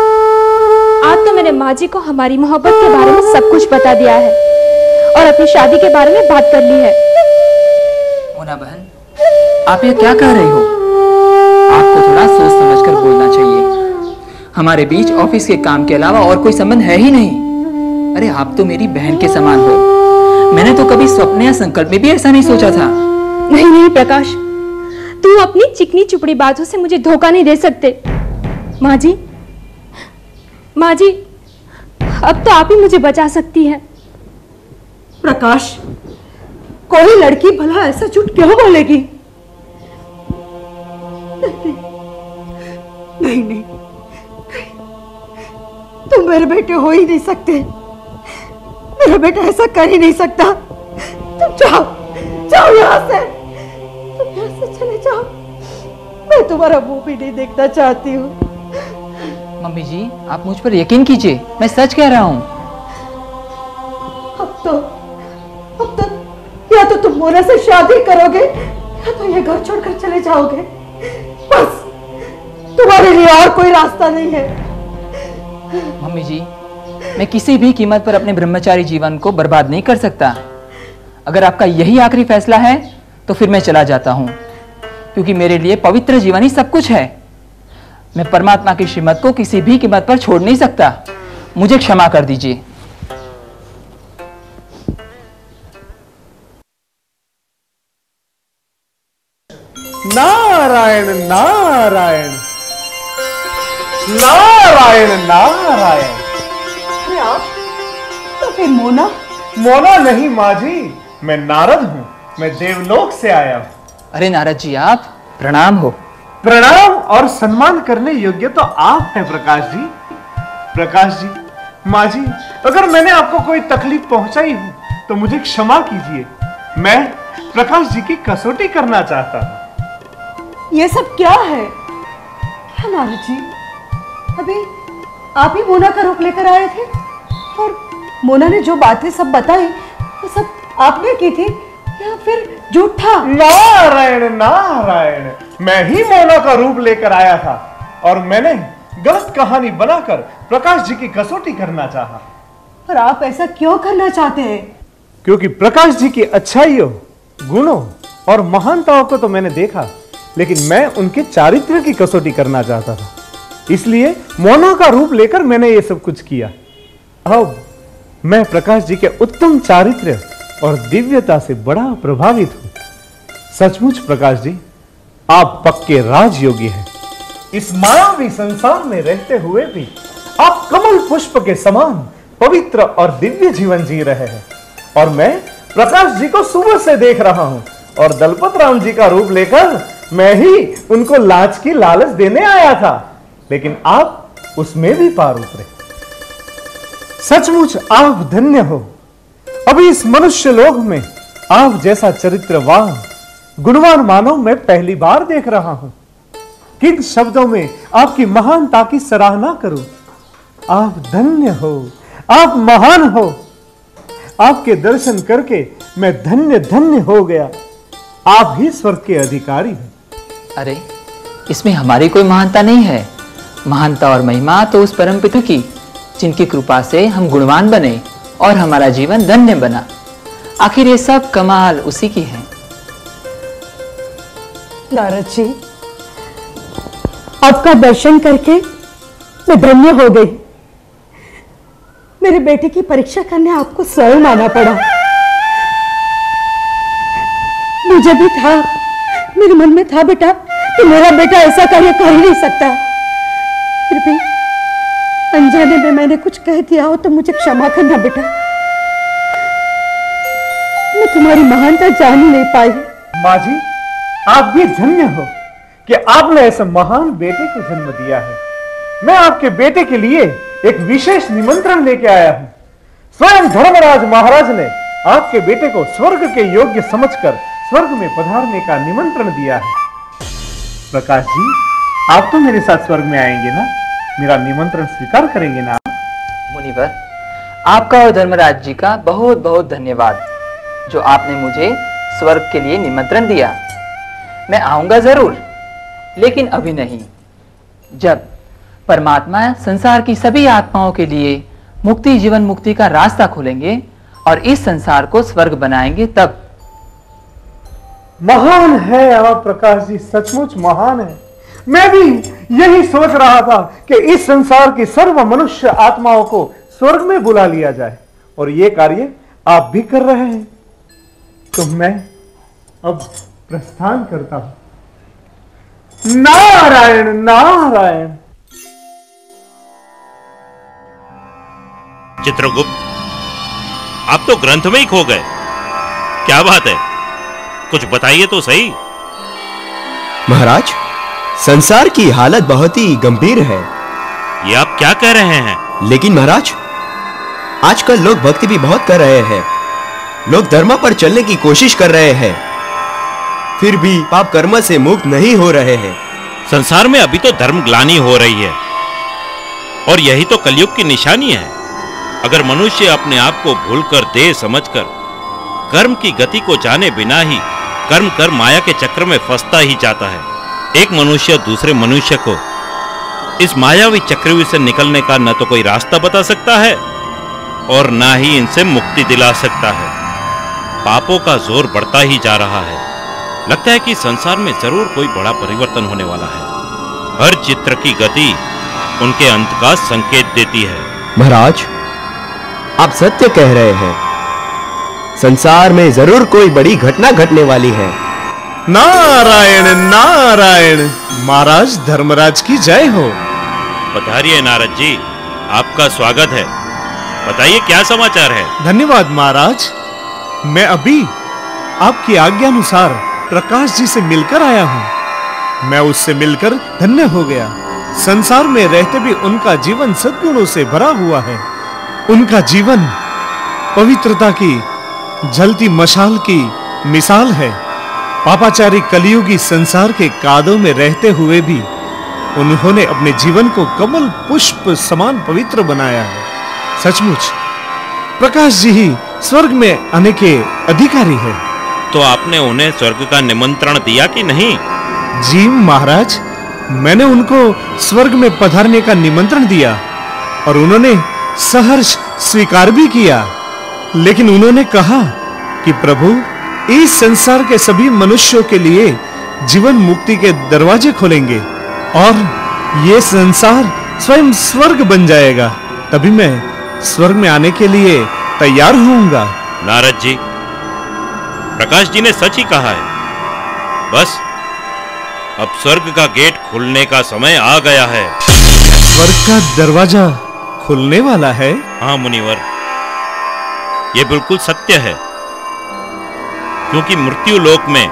आज तो मैंने माँ जी को हमारी मोहब्बत के बारे में सब कुछ बता दिया है और अपनी शादी के बारे में बात कर ली है। मोना बहन, आप ये क्या कह रही हो? आपको थोड़ा सोच समझकर बोलना चाहिए। हमारे बीच ऑफिस के काम के अलावा और कोई संबंध है ही नहीं। अरे आप तो मेरी बहन के समान हो। मैंने तो कभी स्वप्न या संकल्प में भी ऐसा नहीं सोचा था। नहीं नहीं प्रकाश, तुम अपनी चिकनी चुपड़ी बातों से मुझे धोखा नहीं दे सकते। माँ जी, अब तो आप ही मुझे बचा सकती हैं। प्रकाश, कोई लड़की भला ऐसा झूठ क्यों बोलेगी? नहीं, नहीं, तुम मेरे बेटे हो ही नहीं सकते। मेरा बेटा ऐसा कर ही नहीं सकता। तुम जाओ, जाओ यहाँ से। तुम यहाँ से चले जाओ। मैं तुम्हारा मुंह भी नहीं देखना चाहती हूँ। मम्मी जी, आप मुझ पर यकीन कीजिए, मैं सच कह रहा हूँ। अब तो या तो तुम मोना से शादी करोगे या तो ये घर छोड़कर चले जाओगे। बस, तुम्हारे लिए और कोई रास्ता नहीं है। मम्मी जी, मैं किसी भी कीमत पर अपने ब्रह्मचारी जीवन को बर्बाद नहीं कर सकता। अगर आपका यही आखिरी फैसला है तो फिर मैं चला जाता हूँ, क्योंकि मेरे लिए पवित्र जीवन ही सब कुछ है। मैं परमात्मा की श्रीमत को किसी भी कीमत पर छोड़ नहीं सकता। मुझे क्षमा कर दीजिए। नारायण नारायण नारायण नारायण। अरे आप तो फिर मोना? मोना नहीं माँ जी, मैं नारद हूँ। मैं देवलोक से आया हूँ। अरे नारद जी, आप प्रणाम हो। प्रणाम और सम्मान करने योग्य तो आप हैं प्रकाश जी। प्रकाश जी, माँ जी, अगर मैंने आपको कोई तकलीफ पहुंचाई हो तो मुझे क्षमा कीजिए। मैं प्रकाश जी की कसौटी करना चाहता हूँ। ये सब क्या है? क्या नारद जी, अभी आप ही मोना का रूप लेकर आए थे और मोना ने जो बातें सब बताई वो सब आपने की थी या फिर झूठा? नारायण नारायण, मैं ही मोना का रूप लेकर आया था और मैंने गलत कहानी बनाकर प्रकाश जी की कसौटी करना चाहा। पर आप ऐसा क्यों करना चाहते हैं? क्योंकि प्रकाश जी की अच्छाइयों, गुणों और महानताओं को तो मैंने देखा, लेकिन मैं उनके चारित्र्य की कसौटी करना चाहता था। इसलिए मोना का रूप लेकर मैंने ये सब कुछ किया। अब मैं प्रकाश जी के उत्तम चारित्र्य और दिव्यता से बड़ा प्रभावित हूं। सचमुच प्रकाश जी, आप पक्के राजयोगी हैं। इस मायावी संसार में रहते हुए भी आप कमल पुष्प के समान पवित्र और दिव्य जीवन जी रहे हैं। और मैं प्रकाश जी को सुबह से देख रहा हूं और दलपत राम जी का रूप लेकर मैं ही उनको लाज की लालच देने आया था, लेकिन आप उसमें भी पार उतरे। सचमुच आप धन्य हो। अभी इस मनुष्य लोक में आप जैसा चरित्रवान, गुणवान मानव मैं पहली बार देख रहा हूं। किन शब्दों में आपकी महानता की सराहना करूं। आप धन्य हो, आप महान हो। आपके दर्शन करके मैं धन्य धन्य हो गया। आप ही स्वर्ग के अधिकारी हैं। अरे, इसमें हमारी कोई महानता नहीं है। महानता और महिमा तो उस परम पिता की, जिनकी कृपा से हम गुणवान बने और हमारा जीवन धन्य बना। आखिर ये सब कमाल उसी की है। नारद जी, आपका दर्शन करके मैं धन्य हो गई। मेरे बेटे की परीक्षा करने आपको स्वयं आना पड़ा। मुझे भी था, मेरे मन में था बेटा कि मेरा बेटा ऐसा कार्य कर ही नहीं सकता। फिर भी अनजाने में मैंने कुछ कह दिया हो तो मुझे क्षमा करना बेटा। मैं तुम्हारी महानता जान ही नहीं पाई। माँ जी, आप भी धन्य हो कि आपने ऐसे महान बेटे को जन्म दिया है। मैं आपके बेटे के लिए एक विशेष निमंत्रण लेके आया हूं। स्वयं धर्मराज महाराज ने आपके बेटे को स्वर्ग के योग्य समझकर स्वर्ग में पधारने का निमंत्रण दिया है। प्रकाश जी, आप तो मेरे साथ स्वर्ग में आएंगे ना? मेरा निमंत्रण स्वीकार करेंगे ना? मुनिवर, आपका और धर्मराज जी का बहुत बहुत धन्यवाद जो आपने मुझे स्वर्ग के लिए निमंत्रण दिया। मैं आऊंगा जरूर, लेकिन अभी नहीं। जब परमात्मा संसार की सभी आत्माओं के लिए मुक्ति, जीवन मुक्ति का रास्ता खोलेंगे और इस संसार को स्वर्ग बनाएंगे, तब। महान है आप प्रकाश जी, सचमुच महान है। मैं भी यही सोच रहा था कि इस संसार की सर्व मनुष्य आत्माओं को स्वर्ग में बुला लिया जाए, और ये कार्य आप भी कर रहे हैं। तो मैं अब प्रस्थान करता हूं। नारायण नारायण। चित्रगुप्त, आप तो ग्रंथ में ही खो गए। क्या बात है, कुछ बताइए तो सही। महाराज, संसार की हालत बहुत ही गंभीर है। ये आप क्या कह रहे हैं? लेकिन महाराज, आजकल लोग भक्ति भी बहुत कर रहे हैं। लोग धर्म पर चलने की कोशिश कर रहे हैं, फिर भी पाप कर्म से मुक्त नहीं हो रहे हैं। संसार में अभी तो धर्म ग्लानि हो रही है, और यही तो कलयुग की निशानी है। अगर मनुष्य अपने आप को भूलकर, देह समझकर, कर्म की गति को जाने बिना ही कर्म कर माया के चक्र में फंसता ही जाता है। एक मनुष्य दूसरे मनुष्य को इस मायावी चक्रव्यूह से निकलने का न तो कोई रास्ता बता सकता है और ना ही इनसे मुक्ति दिला सकता है। पापों का जोर बढ़ता ही जा रहा है। लगता है कि संसार में जरूर कोई बड़ा परिवर्तन होने वाला है। हर चित्र की गति उनके अंत का संकेत देती है। महाराज, आप सत्य कह रहे हैं। संसार में जरूर कोई बड़ी घटना घटने वाली है। नारायण नारायण। महाराज धर्मराज की जय हो। पधारिए नारद जी, आपका स्वागत है। बताइए क्या समाचार है? धन्यवाद महाराज। मैं अभी आपकी आज्ञानुसार प्रकाश जी से मिलकर आया हूँ। मैं उससे मिलकर धन्य हो गया। संसार में रहते भी उनका जीवन सद्गुणों से भरा हुआ है। उनका जीवन पवित्रता की जलती मशाल की मिसाल है। पापाचारी कलियुगी संसार के कादों में रहते हुए भी उन्होंने अपने जीवन को कमल पुष्प समान पवित्र बनाया है। सचमुच प्रकाश जी ही स्वर्ग में आने के अधिकारी है। तो आपने उन्हें स्वर्ग का निमंत्रण दिया कि नहीं? जी महाराज, मैंने उनको स्वर्ग में पधारने का निमंत्रण दिया और उन्होंने सहर्ष स्वीकार भी किया। लेकिन उन्होंने कहा कि प्रभु, इस संसार के सभी मनुष्यों के लिए जीवन मुक्ति के दरवाजे खोलेंगे और ये संसार स्वयं स्वर्ग बन जाएगा, तभी मैं स्वर्ग में आने के लिए तैयार होऊंगा। नारद जी, प्रकाश जी ने सच ही कहा है। बस अब स्वर्ग का गेट खुलने का समय आ गया है। स्वर्ग का दरवाजा खुलने वाला है? हाँ मुनिवर, यह बिल्कुल सत्य है, क्योंकि मृत्यु लोक में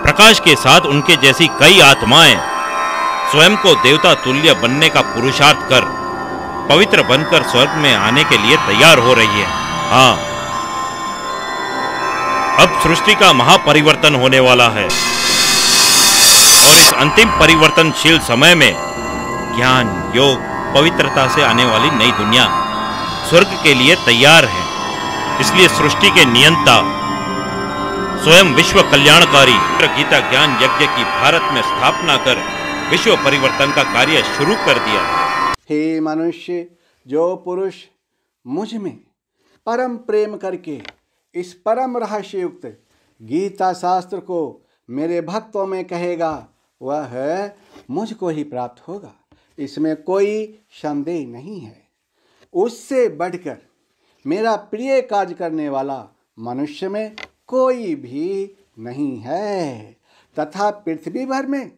प्रकाश के साथ उनके जैसी कई आत्माएं स्वयं को देवता तुल्य बनने का पुरुषार्थ कर पवित्र बनकर स्वर्ग में आने के लिए तैयार हो रही है। हाँ, अब सृष्टि का महापरिवर्तन होने वाला है और इस अंतिम परिवर्तनशील समय में ज्ञान, योग, पवित्रता से आने वाली नई दुनिया स्वर्ग के लिए तैयार है। इसलिए सृष्टि के नियंता स्वयं विश्व कल्याणकारी गीता ज्ञान यज्ञ की भारत में स्थापना कर विश्व परिवर्तन का कार्य शुरू कर दिया। हे मनुष्य, जो पुरुष मुझ में परम प्रेम करके इस परम रहस्य युक्त गीता शास्त्र को मेरे भक्तों में कहेगा, वह मुझको ही प्राप्त होगा। इसमें कोई संदेह नहीं है। उससे बढ़कर मेरा प्रिय कार्य करने वाला मनुष्य में कोई भी नहीं है, तथा पृथ्वी भर में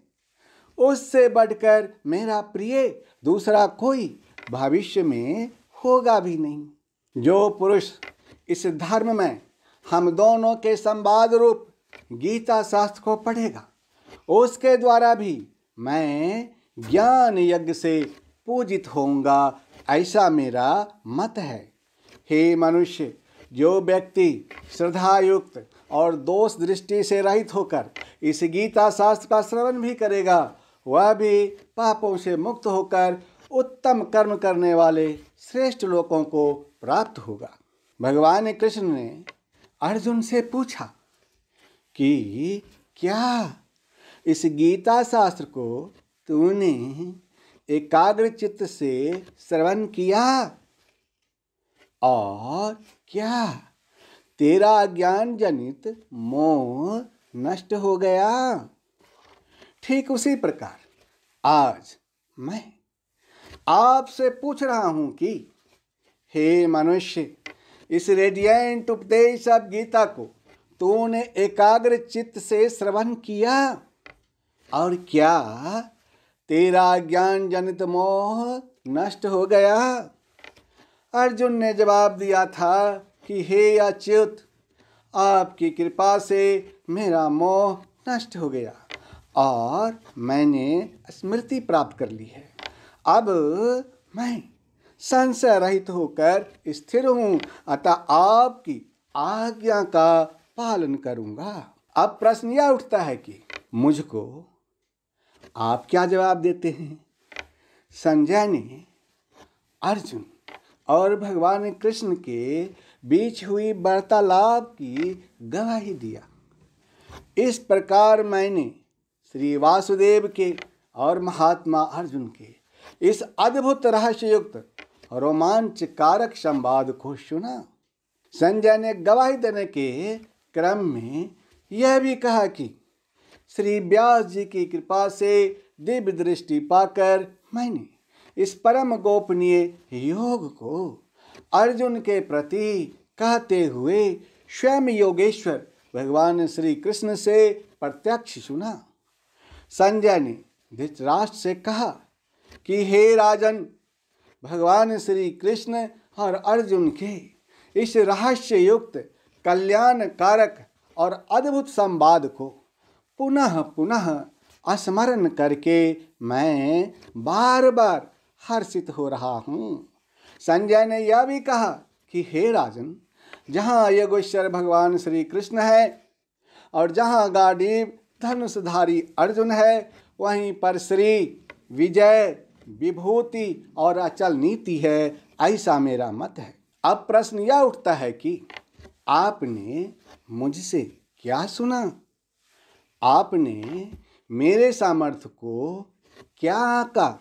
उससे बढ़कर मेरा प्रिय दूसरा कोई भविष्य में होगा भी नहीं। जो पुरुष इस धर्म में हम दोनों के संवाद रूप गीता शास्त्र को पढ़ेगा, उसके द्वारा भी मैं ज्ञान यज्ञ से पूजित होऊंगा, ऐसा मेरा मत है। हे मनुष्य, जो व्यक्ति श्रद्धायुक्त और दोष दृष्टि से रहित होकर इस गीता शास्त्र का श्रवण भी करेगा, वह भी पापों से मुक्त होकर उत्तम कर्म करने वाले श्रेष्ठ लोगों को प्राप्त होगा। भगवान कृष्ण ने अर्जुन से पूछा कि क्या इस गीता शास्त्र को तूने एकाग्र चित्त से श्रवण किया और क्या तेरा ज्ञान जनित मोह नष्ट हो गया? ठीक उसी प्रकार आज मैं आपसे पूछ रहा हूं कि हे मनुष्य, इस रेडिएंट उपदेश ऑफ गीता को तूने एकाग्र चित्त से श्रवण किया और क्या तेरा ज्ञान जनित मोह नष्ट हो गया? अर्जुन ने जवाब दिया था कि हे अच्युत, आपकी कृपा से मेरा मोह नष्ट हो गया और मैंने स्मृति प्राप्त कर ली है। अब मैं संशय रहित होकर स्थिर हूँ, अतः आपकी आज्ञा का पालन करूँगा। अब प्रश्न यह उठता है कि मुझको आप क्या जवाब देते हैं? संजय ने अर्जुन और भगवान कृष्ण के बीच हुई वार्तालाप की गवाही दिया। इस प्रकार मैंने श्री वासुदेव के और महात्मा अर्जुन के इस अद्भुत रहस्ययुक्त रोमांचकारक संवाद को सुना। संजय ने गवाही देने के क्रम में यह भी कहा कि श्री व्यास जी की कृपा से दिव्य दृष्टि पाकर मैंने इस परम गोपनीय योग को अर्जुन के प्रति कहते हुए स्वयं योगेश्वर भगवान श्री कृष्ण से प्रत्यक्ष सुना। संजय ने धृतराष्ट्र से कहा कि हे राजन, भगवान श्री कृष्ण और अर्जुन के इस रहस्य युक्त कल्याण कारक और अद्भुत संवाद को पुनः पुनः स्मरण करके मैं बार बार हर्षित हो रहा हूँ। संजय ने यह भी कहा कि हे राजन, जहाँ योगेश्वर भगवान श्री कृष्ण है और जहाँ गांडीव धनुषधारी अर्जुन है, वहीं पर श्री विजय विभूति और अचल नीति है, ऐसा मेरा मत है। अब प्रश्न यह उठता है कि आपने मुझसे क्या सुना? आपने मेरे सामर्थ्य को क्या आंका?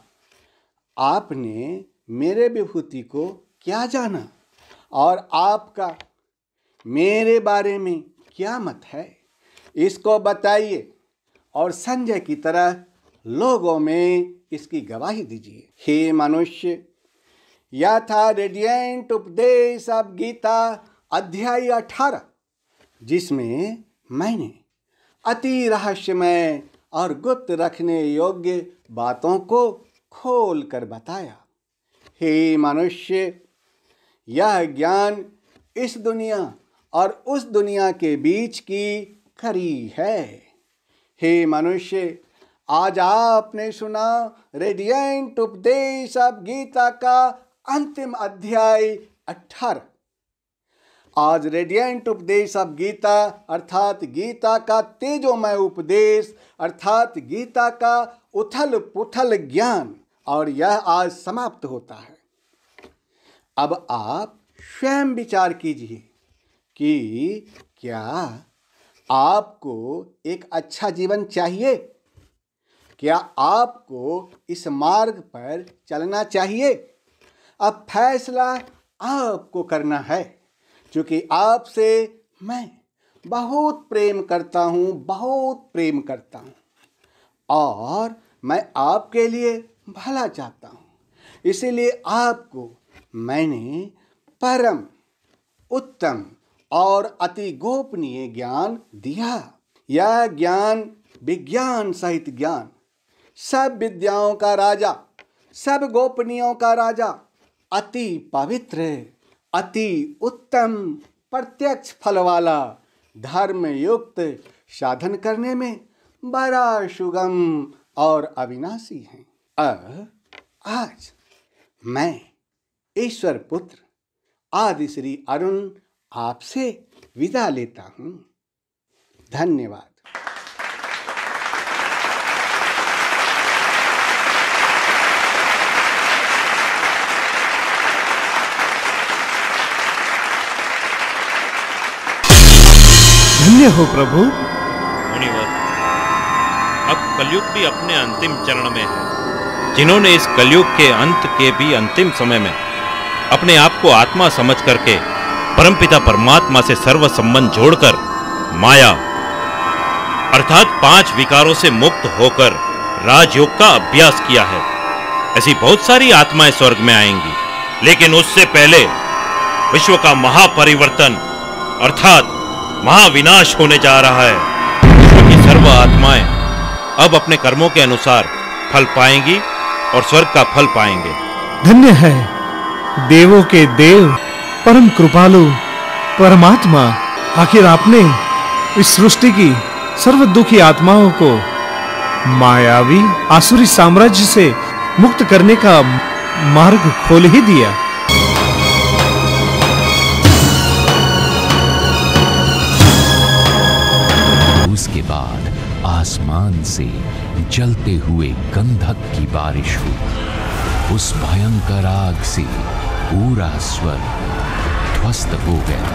आपने मेरे विभूति को क्या जाना? और आपका मेरे बारे में क्या मत है? इसको बताइए और संजय की तरह लोगों में इसकी गवाही दीजिए। हे मनुष्य, यह था रेडिएंट उपदेश ऑफ गीता अध्याय 18, जिसमें मैंने अति रहस्यमय और गुप्त रखने योग्य बातों को खोल कर बताया। हे मनुष्य, यह ज्ञान इस दुनिया और उस दुनिया के बीच की खड़ी है। हे मनुष्य, आज आपने सुना रेडिएंट उपदेश ऑफ गीता का अंतिम अध्याय 18। आज रेडिएंट उपदेश ऑफ गीता अर्थात गीता का तेजोमय उपदेश अर्थात गीता का उथल पुथल ज्ञान, और यह आज समाप्त होता है। अब आप स्वयं विचार कीजिए कि क्या आपको एक अच्छा जीवन चाहिए? क्या आपको इस मार्ग पर चलना चाहिए? अब फैसला आपको करना है, क्योंकि आपसे मैं बहुत प्रेम करता हूँ, बहुत प्रेम करता हूँ, और मैं आपके लिए भला चाहता हूँ। इसीलिए आपको मैंने परम उत्तम और अति गोपनीय ज्ञान दिया। यह ज्ञान विज्ञान सहित ज्ञान, सब विद्याओं का राजा, सब गोपनीयों का राजा, अति पवित्र, अति उत्तम, प्रत्यक्ष फल वाला, धर्म युक्त, साधन करने में बड़ा सुगम और अविनाशी है। आज मैं ईश्वर पुत्र आदि श्री अरुण आपसे विदा लेता हूँ। धन्यवाद। धन्य हो प्रभु। मुनिवर, अब कलयुग भी अपने अंतिम चरण में है। जिन्होंने इस कलयुग के अंत के भी अंतिम समय में अपने आप को आत्मा समझ करके परमपिता परमात्मा से सर्व संबंध जोड़कर माया अर्थात 5 विकारों से मुक्त होकर राजयोग का अभ्यास किया है, ऐसी बहुत सारी आत्माएं स्वर्ग में आएंगी। लेकिन उससे पहले विश्व का महापरिवर्तन अर्थात महाविनाश होने जा रहा है। विश्व की सर्व आत्माएं अब अपने कर्मों के अनुसार फल पाएंगी और स्वर्ग का फल पाएंगे। धन्य है देवों के देव, परम कृपालु परमात्मा। आखिर आपने इस सृष्टि की सर्व दुखी आत्माओं को मायावी आसुरी साम्राज्य से मुक्त करने का मार्ग खोल ही दिया। उसके बाद आसमान से जलते हुए गंधक की बारिश हुई। उस भयंकर आग से पूरा स्वर्ग ध्वस्त हो गया।